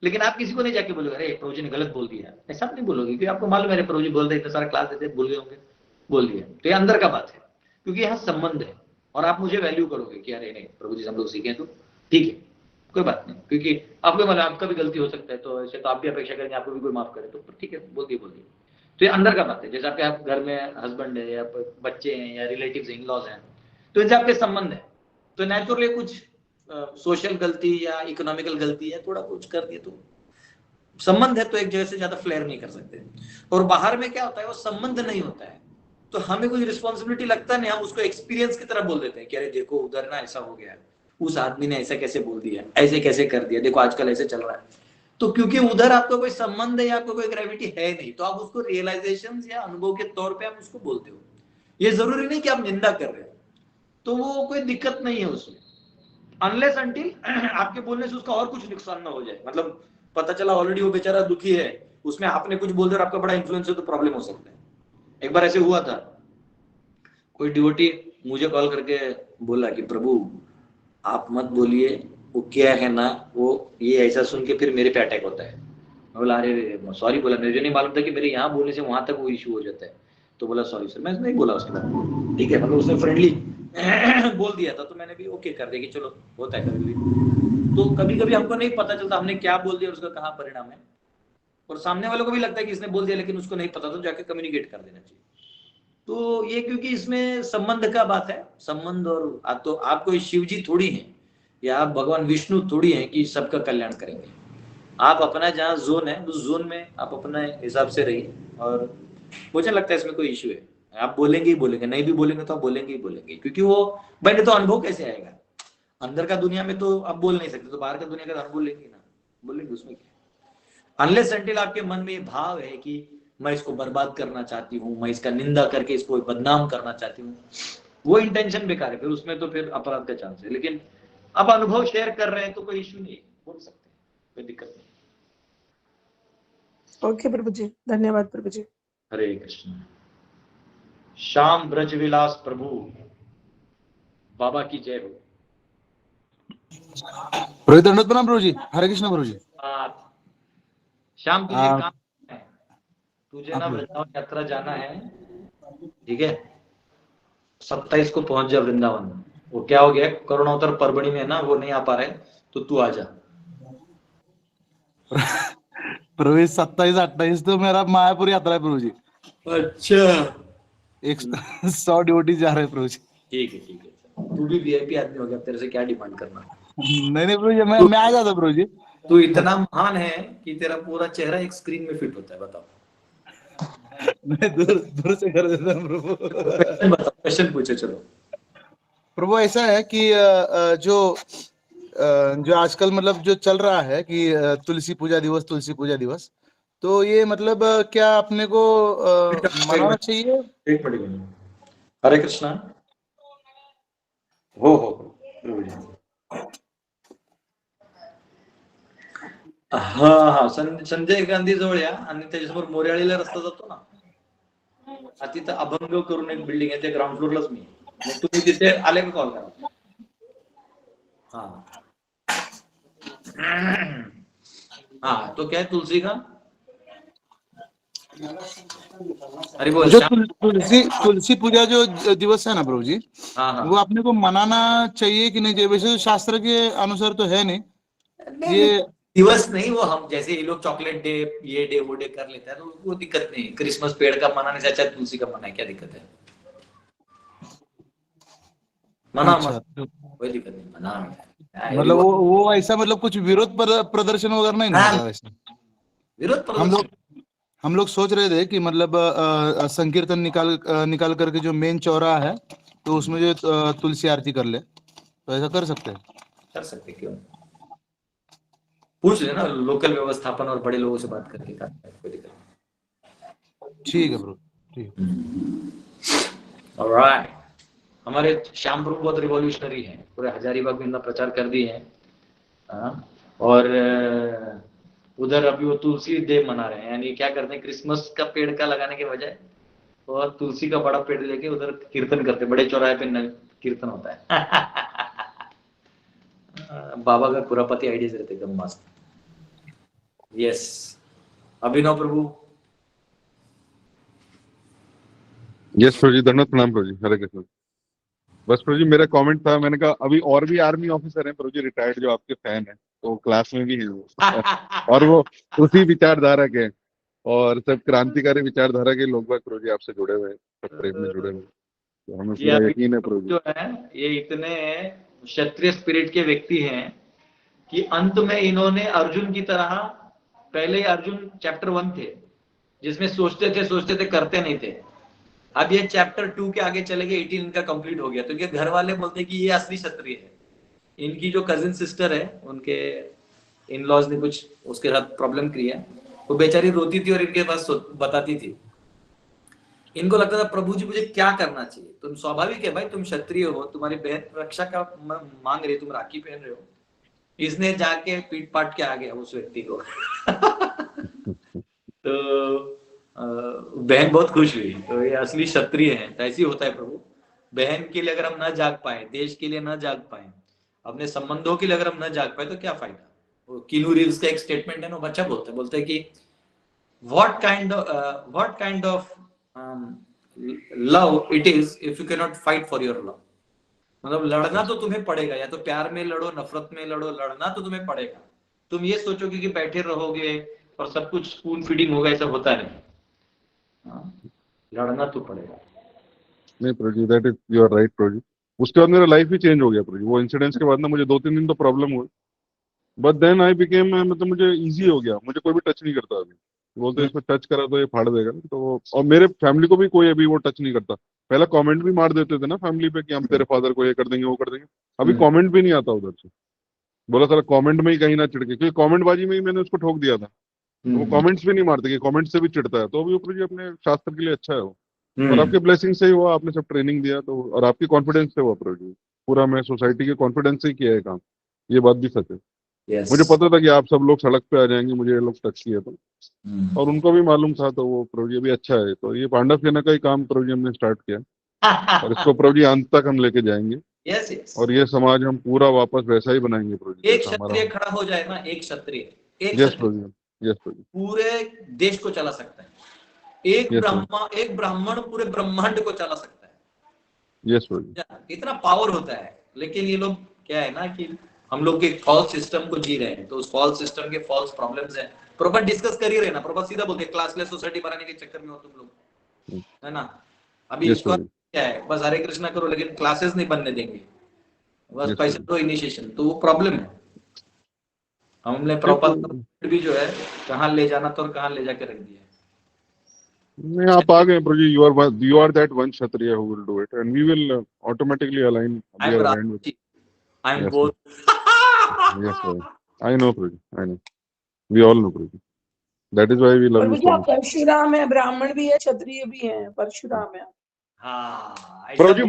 लेकिन आप किसी को नहीं जाके बोलोगे अरे प्रभु जी ने गलत बोल दिया, ऐसा नहीं बोलोगे, क्योंकि आपको मालूम है प्रभु जी बोल रहे, इतना सारा क्लास देते भूल गए होंगे, बोल दिया। तो ये अंदर का बात है, क्योंकि यहाँ संबंध है और आप मुझे वैल्यू करोगे कि अरे नहीं प्रभु जी से हम लोग सीखे तो ठीक है, कोई बात नहीं, क्योंकि आपको मतलब आपका भी गलती हो सकता है, तो ऐसे तो आप भी अपेक्षा करेंगे आपको भी कोई माफ करे, तो ठीक है बोल दिए। तो ये अंदर का बात है। जैसे आपके घर में हस्बैंड है या बच्चे हैं या रिलेटिव्स इन लॉज हैं, तो इनसे आपके संबंध है, तो नेचुरली कुछ सोशल गलती या इकोनॉमिकल गलती है, थोड़ा कुछ कर दिए, तो संबंध है तो एक जगह से ज्यादा फ्लेयर नहीं कर सकते। और बाहर में क्या होता है, वो संबंध नहीं होता है, तो हमें कुछ रिस्पॉन्सिबिलिटी लगता नहीं, हम उसको एक्सपीरियंस की तरह बोल देते हैं कि अरे देखो उधर ना ऐसा हो गया, उस आदमी ने ऐसा कैसे बोल दिया, ऐसे कैसे कर दिया, देखो आजकल ऐसे चल रहा है। तो क्योंकि उधर आपका कोई संबंध है या आपको कोई ग्रेविटी है नहीं, तो आप उसको रियलाइजेशन या अनुभव के तौर पे आप उसको बोलते हो। ये जरूरी नहीं कि आप निंदा कर रहे हो, तो वो कोई दिक्कत नहीं है उसमें, अनलेस अंटिल आपके बोलने से उसका और कुछ नुकसान ना हो जाए। मतलब पता चला ऑलरेडी वो बेचारा दुखी है, उसमें आपने कुछ बोल दिया और आपका बड़ा इन्फ्लुएंस है, तो प्रॉब्लम हो सकता है। एक बार ऐसे हुआ था, कोई डिवोटी मुझे कॉल करके बोला कि प्रभु आप मत बोलिए, वो क्या है ना, वो ये ऐसा सुन के फिर मेरे पे अटैक होता है। मैं बोला अरे सॉरी, बोला मुझे नहीं मालूम था कि मेरे यहाँ बोलने से वहां तक वो इशू हो जाता है। तो बोला सॉरी सर, मैं नहीं बोला उसके बाद, ठीक है, मतलब उसने फ्रेंडली बोल दिया था, तो मैंने भी ओके कर दिया कि चलो होता है कभी कभी। तो कभी कभी हमको नहीं पता चलता हमने क्या बोल दिया और उसका कहाँ परिणाम है, और सामने वालों को भी लगता है कि इसने बोल दिया लेकिन उसको नहीं पता, तो जाके कम्युनिकेट कर देना चाहिए। तो ये क्योंकि इसमें संबंध का बात है, संबंध, और तो आप कोई शिव जी थोड़ी हैं या आप भगवान विष्णु थोड़ी हैं कि सबका कल्याण करेंगे। आप अपना जहाँ जोन है उस जोन में आप अपने हिसाब से रहिए, और मुझे लगता है इसमें कोई इश्यू है। आप बोलेंगे ही बोलेंगे, नहीं भी बोलेंगे तो आप बोलेंगे ही बोलेंगे, क्योंकि वो भाई तो अनुभव कैसे आएगा, अंदर का दुनिया में तो आप बोल नहीं सकते, तो बाहर का दुनिया का अनुभव लेंगे ना, बोलेंगे, उसमें क्या। अनलेस अंटिल आपके मन में ये भाव है कि मैं इसको बर्बाद करना चाहती हूँ, मैं इसका निंदा करके इसको बदनाम करना चाहती हूँ, वो इंटेंशन बेकार है, फिर उसमें तो फिर अपराध का चांस है। लेकिन आप अनुभव शेयर कर रहे हैं तो कोई इश्यू नहीं है, बोल सकते हैं, कोई दिक्कत नहीं। ओके प्रभु जी, धन्यवाद प्रभु जी। हरे कृष्ण। श्याम ब्रज विलास प्रभु बाबा की जय हो। रोहित दंडवत प्रणाम प्रभु जी। हरे कृष्ण प्रभु जी। श्याम तुझे काम है, तुझे ना वृंदावन यात्रा जाना है, ठीक है, 27 को पहुंच जा वृंदावन। वो क्या हो गया, करुणावतार परबणी में ना वो नहीं आ पा रहे, तो तू आ जा। प्रभु 27-28 तो मेरा मायापुर यात्रा है प्रभु जी। अच्छा, 100 डिवोटी जा रहे हैं प्रभु जी। ठीक है ठीक है, तू भी वीआईपी आदमी हो गया, तेरे से क्या डिमांड करना। नहीं प्रभु जी, मैं आ जाता प्रभु जी। तू इतना महान है कि तेरा पूरा चेहरा एक स्क्रीन में फिट होता है, बताओ। मैं दूर से कर देता हूँ प्रभु। क्वेश्चन पूछो, चलो। प्रभु ऐसा है कि जो आजकल मतलब जो चल रहा है कि तुलसी पूजा दिवस, तो ये मतलब क्या अपने को मनाना चाहिए? एक मिनट, हरे कृष्णा। हो हा, संजय गांधी जवळ या आणि त्याच्यासमोर मोर्याळीला रस्ता जातो ना, तिथं अभंग करून एक बिल्डिंग आहे, ते ग्राउंड फ्लोअरलाच मी, तुम्ही तिथे आले का कॉल करा। हाँ तो क्या है तुलसी का, अरे बोल, जो तुलसी पूजा जो दिवस है ना प्रभु जी, हाँ, वो अपने को मनाना चाहिए कि नहीं चाहिए? वैसे तो शास्त्र के अनुसार तो है नहीं, ये दिवस नहीं, वो हम जैसे ये लोग चॉकलेट डे, ये डे वो डे कर लेते हैं, तो वो दिक्कत नहीं। क्रिसमस पेड़ का मनाने से अच्छा तुलसी का मनाए, क्या दिक्कत है? मना कोई दिक्कत नहीं, मना। मतलब वो ऐसा मतलब कुछ विरोध प्रदर्शन वगैरह नहीं ना वैसे? विरोध प्रदर्शन हम लोग सोच रहे थे कि मतलब संकीर्तन निकाल करके जो मेन चौराहा है, तो उसमें जो तुलसी आरती कर ले, तो ऐसा कर सकते हैं? कर सकते, क्यों? पूछ लेना लोकल व्यवस्थापन और बड़े लोगों से बात करके कोई दिक्कत नहीं। ठीक है ब्रो, ठीक है। ऑलराइट, हमारे श्याम प्रभु बहुत रिवॉल्यूशनरी हैं, पूरे हजारीबाग में इतना प्रचार कर दिए हैं। और उधर अभी वो तुलसी डे मना रहे हैं, यानी क्या करते हैं, क्रिसमस का पेड़ का लगाने के बजाय और तुलसी का बड़ा पेड़ लेके उधर कीर्तन करते, बड़े चौराहे पे कीर्तन होता है। बाबा का खुरापति आइडियाज रहते एकदम मस्त। यस, अभिनव प्रभु। यस प्रभु जी, धन्यवाद, प्रणाम प्रभु जी, हरे कृष्ण। बस प्रभु जी मेरा कमेंट था, मैंने कहा अभी और भी आर्मी ऑफिसर हैं प्रभु जी रिटायर्ड जो आपके फैन हैं, तो क्लास में भी हैं वो और वो उसी विचारधारा के हैं, और सब क्रांतिकारी विचारधारा के लोग प्रभु जी आपसे जुड़े हुए हैं, सब प्रेम में जुड़े हुए हैं, तो हमें पूरा यकीन है प्रभु जी। जो है ये इतने क्षत्रिय स्पिरिट के व्यक्ति हैं कि अंत में इन्होंने अर्जुन की तरह, पहले अर्जुन चैप्टर 1 थे जिसमें सोचते थे करते नहीं थे, अब ये चैप्टर 2 के आगे चले गए, 18 इनका कंप्लीट हो गया, तो ये घर वाले बोलते हैं कि ये असली क्षत्रिय है। इनकी जो कजिन सिस्टर है, उनके इन लॉज ने कुछ उसके साथ प्रॉब्लम किया, वो बेचारी रोती थी और इनके पास बताती थी। इनको लगता था प्रभु जी मुझे क्या करना चाहिए, तुम स्वाभाविक है भाई, तुम क्षत्रिय हो, तुम्हारी बहन रक्षा का मांग रही, तुम राखी पहन रहे हो। इसने जाके पीट पाट के आ गया उस व्यक्ति को। तो बहन बहुत खुश हुई, तो ये असली क्षत्रिय है। तो ऐसी होता है प्रभु, बहन के लिए अगर हम न जाग पाए, देश के लिए न जाग पाए, अपने संबंधों के लिए अगर हम न जाग पाए तो क्या फायदा। वो कीनू रीव्स का एक स्टेटमेंट है ना, बच्चा बोलते हैं कि what kind of love it is if you can not fight for your love. मतलब लड़ना तो तुम्हें पड़ेगा, या तो प्यार में लड़ो, नफरत में लड़ो, लड़ना तो तुम्हें पड़ेगा। तुम ये सोचोगे कि बैठे रहोगे और सब कुछ स्पून फीडिंग होगा, ऐसा होता नहीं, लड़ना तो पड़ेगा। नहीं प्रभु जी, that is you are right प्रभु जी। उसके बाद मेरा लाइफ ही चेंज हो गया प्रभु जी। वो इंसिडेंट्स के बाद ना मुझे 2-3 दिन तो प्रॉब्लम हुई, बट देन आई बिकेम, मतलब मुझे इजी हो गया, मुझे कोई भी टच नहीं करता अभी। बोलते इसमें टच करा तो ये फाड़ देगा, तो और मेरे फैमिली को भी कोई अभी वो टच नहीं करता। पहले कमेंट भी मार देते थे ना फैमिली पे कि हम तेरे फादर को ये कर देंगे वो कर देंगे, अभी कमेंट भी नहीं आता उधर से। बोला सारा कमेंट में ही कहीं ना चिढ़के, क्योंकि कमेंट बाजी में ही मैंने उसको ठोक दिया था। तो वो कमेंट्स भी नहीं मारते कि कमेंट से भी चिढ़ता है, तो अभी ऊपर जी अपने शास्त्र के लिए अच्छा है वो। और आपके ब्लेसिंग से ही हुआ, आपने सब ट्रेनिंग दिया तो, और आपकी कॉन्फिडेंस से हुआ प्रभु जी। पूरा मैं सोसाइटी के कॉन्फिडेंस से ही किया है काम, ये बात भी सच है। मुझे पता था कि आप सब लोग सड़क पे आ जाएंगे, मुझे ये लोग टच किए तो, और उनको भी मालूम था, तो वो प्रभु जी अभी अच्छा है। तो ये पांडव सेना का ही काम प्रभु जी हमने स्टार्ट किया, और इसको प्रभु जी अंत तक हम लेके जाएंगे। और ये समाज हम पूरा वापस वैसा ही बनाएंगे प्रभु जी। एक क्षत्रिय खड़ा हो जाए ना, एक क्षत्रिय, यस प्रभु जी, यस प्रभु जी, पूरे देश को चला सकता है। एक ब्राह्मण पूरे ब्रह्मांड को चला सकता है। यस प्रभु जी, इतना पावर होता है। लेकिन ये लोग क्या है ना कि हम लोग एक फॉल्स सिस्टम को जी रहे हैं, तो उस फॉल्स सिस्टम के फॉल्स प्रॉब्लम्स हैं। प्रॉपर डिस्कस कर ही रहे ना, प्रॉपर सीधा बोलते हैं क्लासलेस सोसाइटी बनाने के चक्कर में हो तुम लोग, है ना। अभी इसको क्या है, बस हरे कृष्णा करो लेकिन क्लासेस नहीं बनने देंगे, बस पैसे दो इनिशिएशन, तो वो प्रॉब्लम है। हमने प्रॉपर भी जो है कहाँ ले जाना था और कहाँ ले जाके रख दिया। नहीं आप आ गए प्रभु जी, you are that one kshatriya who will do it, and we will automatically align. I'm both. Yes sir, I know Prabhu ji, I know, we all know Prabhu ji, that is why we love you so much. Parshuram है, ब्राह्मण भी है, क्षत्रिय भी है, परशुराम है। प्रभु जी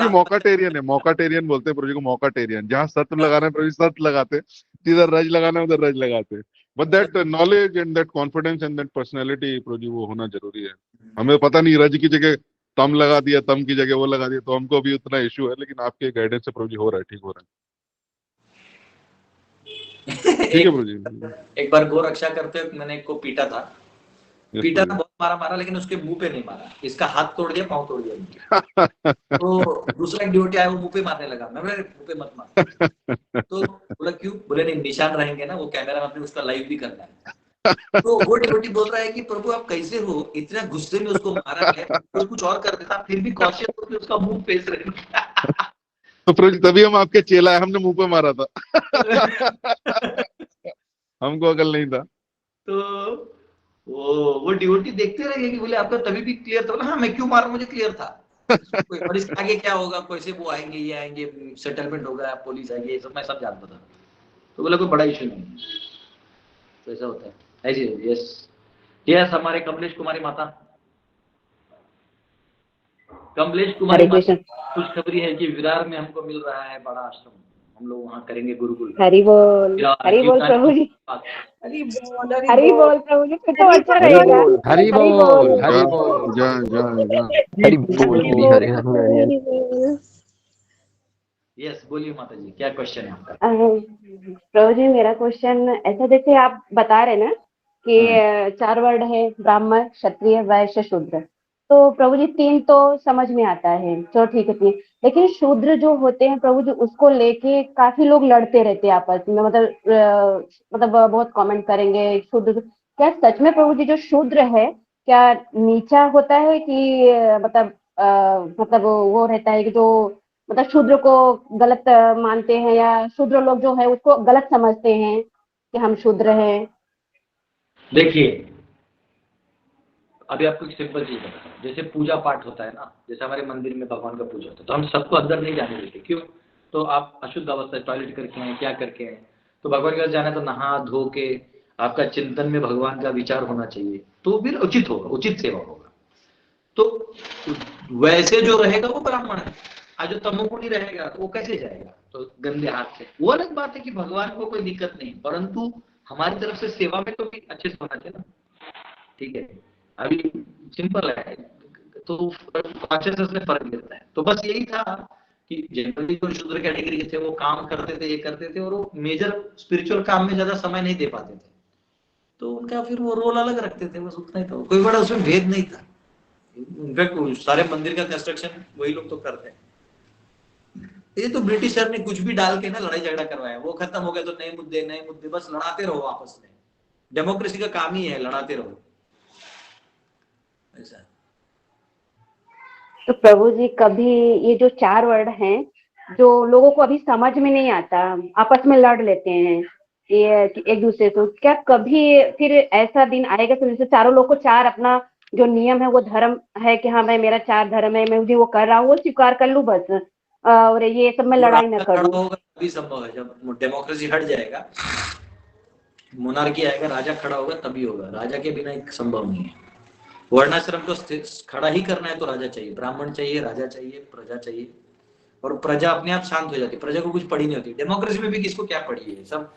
मौकाटेरियन है, मौकाटेरियन बोलते हैं प्रभु जी को, मौकाटेरियन। जहाँ सत्य लगाना है प्रभु जी सत्य लगाते, जिधर रज लगाना है उधर रज लगाते। But that knowledge and that confidence and that personality प्रभु जी वो होना जरूरी है। हमें पता नहीं, रज की जगह तम लगा दिया, तम की जगह वो लगा दिया, तो हमको भी उतना इश्यू है, लेकिन आपके गाइडेंस से प्रभु जी हो रहा है, ठीक हो रहा है। ठीक है प्रभु जी। एक बार गो रक्षा करते हुए मैंने एक को पीटा था, बहुत मारा, लेकिन उसके मुंह पे नहीं मारा, इसका हाथ तोड़ दिया, पाँव तोड़ दिया। तो दूसरा एक ड्यूटी आया, वो मुंह पे मारने लगा, मैं बोला मुंह पे मत मार। तो बोला क्यों? बोले नहीं, निशान रहेंगे ना, वो कैमरा में उसका लाइव भी करना है। तो वो ड्यूटी बोल रहा है कि प्रभु आप कैसे हो, इतना गुस्से में उसको मारा है, तो कुछ और कर देता, फिर भी कॉशियस होकर उसका मुंह फेस रहे। तो प्रभु तभी हम आपके चेला है, हमने मुंह पे मारा था। हमको अकल नहीं था। तो वो ड्यूटी देखते रहे कि बोले आपका तभी भी क्लियर था। हाँ मैं क्यों मारा, मुझे क्लियर था। और इसके आगे क्या होगा, कैसे वो आएंगे, ये आएंगे, सेटलमेंट होगा, पुलिस आएगी, ये सब मैं सब जानता था। तो बोला कोई बड़ा इश्यू नहीं। तो ऐसा होता है। ऐसी यस यस हमारे कमलेश कुमारी माता, कमलेश कुमारी माता खुशखबरी है कि विरार में हमको मिल रहा है बड़ा आश्रम, हम लोग वहाँ करेंगे गुरुकुल। हरि बोल प्रभु जी, हरि बोल हरि बोल प्रभु जी, फिर तो अच्छा हरि रहेगा। बोल हरि बोल हरि बोल जय जय जय हरि बोल। यस बोलिए माता जी, क्या क्वेश्चन है आपका? प्रभु जी मेरा क्वेश्चन ऐसा, जैसे आप बता रहे ना कि 4 वर्ड है, ब्राह्मण, क्षत्रिय, वैश्य, शूद्र, तो प्रभु जी 3 तो समझ में आता है, चलो ठीक है 3, लेकिन शूद्र जो होते हैं प्रभु जी, उसको लेके काफी लोग लड़ते रहते हैं आपस में, मतलब बहुत कमेंट करेंगे शूद्र। क्या सच में प्रभु जी जो शूद्र है क्या नीचा होता है कि मतलब वो रहता है कि जो मतलब शूद्र को गलत मानते हैं, या शूद्र लोग जो है उसको गलत समझते हैं कि हम शूद्र हैं? देखिए अभी आपको एक सिंपल चीज बताता हूँ, जैसे पूजा पाठ होता है ना, जैसे हमारे मंदिर में भगवान का पूजा होता है, तो हम सबको अंदर नहीं जाने देते। क्यों? तो आप अशुद्ध अवस्था, टॉयलेट करके हैं, क्या करके हैं, तो भगवान के पास जाना है तो नहा धो के आपका चिंतन में भगवान का विचार होना चाहिए, तो फिर उचित होगा, उचित सेवा होगा। तो वैसे जो रहेगा वो ब्राह्मण है, आज जो तमोगुणी रहेगा वो कैसे जाएगा? तो गंदे हाथ से। वो अलग बात है कि भगवान को कोई दिक्कत नहीं, परंतु हमारी तरफ से सेवा में तो भी अच्छे से होना चाहिए ना। ठीक है, अभी सिंपल है, तो कॉन्शियसनेस में फर्क गिरता है। तो बस यही था कि जनरली जो शूद्र कैटेगरी के थे वो काम करते थे, ये करते थे, और वो मेजर स्पिरिचुअल काम में ज्यादा समय नहीं दे पाते थे, तो उनका फिर वो रोल अलग रखते थे, बस उतना ही था, कोई बड़ा उसमें भेद नहीं था। इनफैक्ट सारे मंदिर का कंस्ट्रक्शन वही लोग तो करते हैं। ये तो ब्रिटिशर ने कुछ भी डाल के ना लड़ाई झगड़ा करवाया, वो खत्म हो गया तो नए मुद्दे बस लड़ाते रहो आपस में। डेमोक्रेसी का काम ही है लड़ाते रहो, ऐसा। तो प्रभु जी कभी ये जो 4 वर्ड हैं जो लोगों को अभी समझ में नहीं आता, आपस में लड़ लेते हैं ये एक दूसरे से, क्या कभी फिर ऐसा दिन आएगा फिर जैसे चारों लोग को 4 अपना जो नियम है वो धर्म है कि हाँ भाई मेरा 4 धर्म है, मैं मुझे वो कर रहा हूँ, वो स्वीकार कर लूं बस, और ये सब में लड़ाई न करूं? होगा तभी संभव है, जब डेमोक्रेसी हट जाएगा, मोनार्की आएगा, राजा खड़ा होगा तभी होगा, राजा के बिना एक संभव नहीं है। वर्णाश्रम को खड़ा ही करना है तो राजा चाहिए, ब्राह्मण चाहिए, राजा चाहिए, प्रजा चाहिए, और प्रजा अपने आप शांत हो जाती है, प्रजा को कुछ पड़ी नहीं होती। डेमोक्रेसी में भी किसको क्या पड़ी है, सब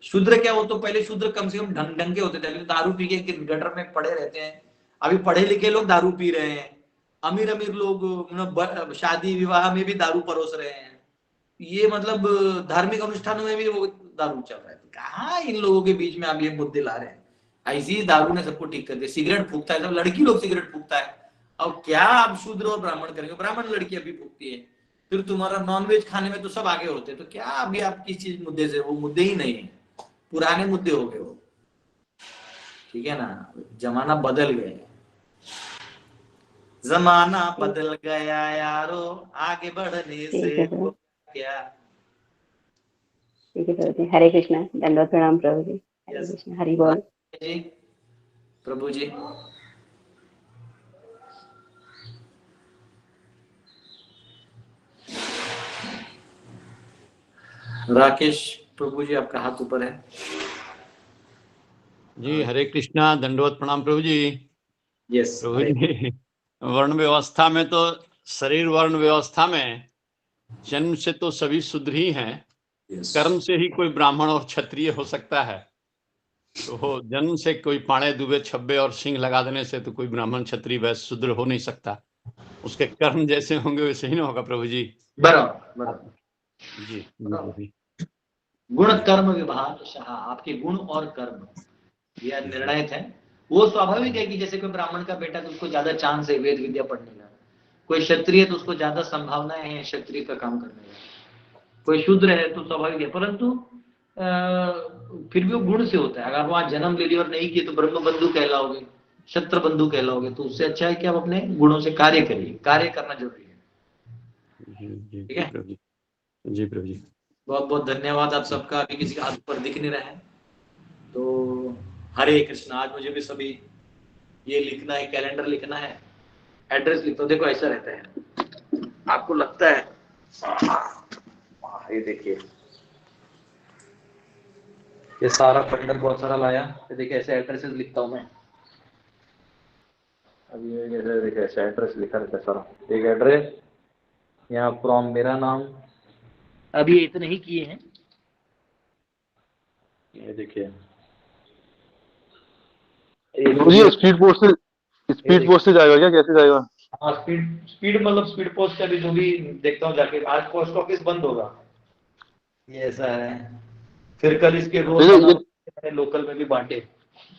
शूद्र क्या, वो तो पहले शूद्र कम से कम ढंग के होते थे, अभी दारू पी के गटर में पड़े रहते हैं। अभी पढ़े लिखे लोग दारू पी रहे हैं, अमीर लोग शादी विवाह में भी दारू परोस रहे हैं, ये मतलब धार्मिक अनुष्ठानों में भी वो दारू चल रहा है। कहाँ इन लोगों के बीच में आप ये मुद्दे ला रहे हैं? ऐसी दारू ने सबको ठीक कर दिया। सिगरेट फूकता है, सब लड़की लोग सिगरेट फूकता है, अब क्या आप शूद्र और ब्राह्मण करेंगे? ब्राह्मण लड़कियां भी फूकती है, फिर तुम्हारा नॉनवेज खाने में तो सब आगे होते हैं, तो क्या अभी आप किस चीज मुद्दे से? वो मुद्दे ही नहीं है, पुराने मुद्दे हो गए वो, ठीक है ना। जमाना बदल गया, जमाना बदल गया यारो, आगे बढ़ने से क्या। ठीक है प्रभु जी, हरे कृष्णा, दंडवत प्रणाम प्रभु जी, हरे कृष्णा, हरि बोल। जी प्रभु जी। राकेश प्रभु जी आपका हाथ ऊपर है जी। हरे कृष्णा, दंडवत प्रणाम प्रभु जी। यस प्रभु जी, वर्ण व्यवस्था में तो शरीर वर्ण व्यवस्था में जन्म से तो सभी शूद्र ही हैं, कर्म से ही कोई ब्राह्मण और क्षत्रिय हो सकता है। तो जन्म से कोई पाड़े दुबे छब्बे और सिंह लगा देने से तो कोई ब्राह्मण क्षत्रिय वैश्य शूद्र हो नहीं सकता। उसके कर्म जैसे होंगे वैसे ही ना होगा प्रभु जी। बराबर जी। गुण कर्म विभाग शाह, आपके गुण और कर्म यह निर्णय है। वो स्वाभाविक है कि जैसे कोई ब्राह्मण का बेटा तो उसको ज्यादा चांस है वेद विद्या पढ़ने का, कोई क्षत्रिय तो उसको ज्यादा संभावनाएं हैं क्षत्रिय का काम करने का, कोई शूद्र है तो स्वाभाविक है, परंतु फिर भी वो गुण से होता है। अगर वहां जन्म ले लिया और नहीं किए तो ब्रह्म बंधु कहलाओगे, क्षत्र बंधु कहलाओगे, तो उससे अच्छा है कि आप अपने गुणों से कार्य करिए, कार्य करना जरूरी है। ठीक है जी प्रभु जी, बहुत बहुत धन्यवाद आप सबका। अभी किसी का हाथ पर दिख नहीं रहा है तो हरे कृष्ण। आज मुझे भी सभी ये लिखना है, कैलेंडर लिखना है, एड्रेस लिखता हूँ। देखो ऐसा रहता है, आपको लगता है ये देखिए ये सारा बंडल बहुत सारा लाया। ये देखिए ऐसे एड्रेसेस लिखता हूँ मैं। अभी ये देखिए ऐसे एड्रेस लिखा रहता है सारा। एक एड्रेस यहाँ फ्रॉम मेरा नाम। अभी इतने ही किए हैं। ये देखिए मुझे स्पीड पोस्ट से जाएगा क्या, कैसे जाएगा? हाँ स्पीड मतलब स्पीड पोस्ट का भी जो भी देखता हूँ जाके। आज पोस्ट ऑफिस बंद होगा। ये ऐसा है। फिर कल इसके रोज मैंने लोकल में भी बांटे।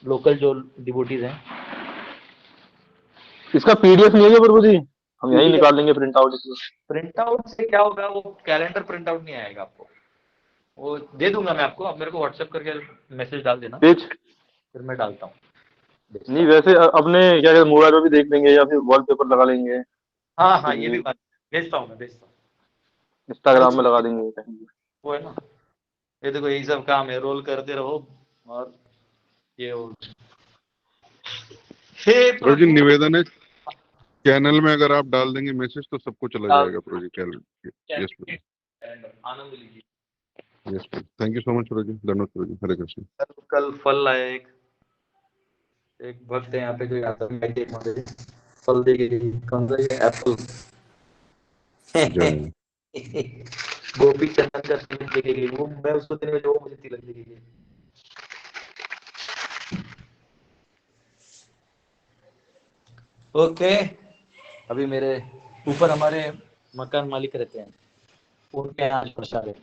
लोकल जो डिवोटीज हैं। इसका पीडीएफ नहीं है प्रभु जी, हम यही निकाल लेंगे प्रिंट आउट। प्रिंट आउट से क्या होगा, वो कैलेंडर प्रिंट आउट नहीं आएगा आपको। वो दे दूंगा मैं आपको। आप मेरे को व्हाट्सएप करके मैसेज डाल देना, फिर मैं डालता हूँ। नहीं वैसे अपने क्या कहते मोबाइल पे भी देख लेंगे या फिर वॉलपेपर लगा लेंगे। हाँ ये भी बात भेजता हूँ मैं, भेजता हूँ। इंस्टाग्राम में लगा देंगे। वो है ना, ये देखो यही सब काम है। रोल करते रहो और ये प्रभु जी निवेदन है, चैनल में अगर आप डाल देंगे मैसेज तो सबको चला जाएगा प्रभु जी। यस आनंद लीजिए। Yes thank you so much प्रभु जी। धन्यवाद प्रभु जी। हरे कृष्ण। कल फल लाया एक भक्त है यहाँ पे जो आता है फल दे गई। कौन सा ये एप्पल गोपी चंदन का सीन दे गई। वो मैं उसको देने में जो मुझे तिलक दे गई। ओके अभी मेरे ऊपर हमारे मकान मालिक रहते हैं, उनके यहाँ आज प्रसाद है।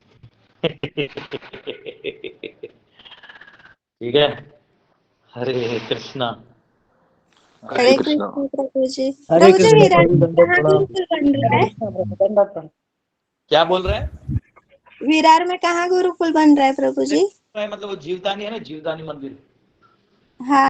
ठीक है। हरे कृष्णा। हरे कृष्ण प्रभु जी। हरे प्रभु जी कृष्ण। विरार में कहाँ गुरुकुल बन रहा है? क्या बोल रहे हैं? विरार में कहाँ गुरुकुल बन रहा है प्रभु जी? मतलब वो जीवदानी है ना, जीवदानी मंदिर। हाँ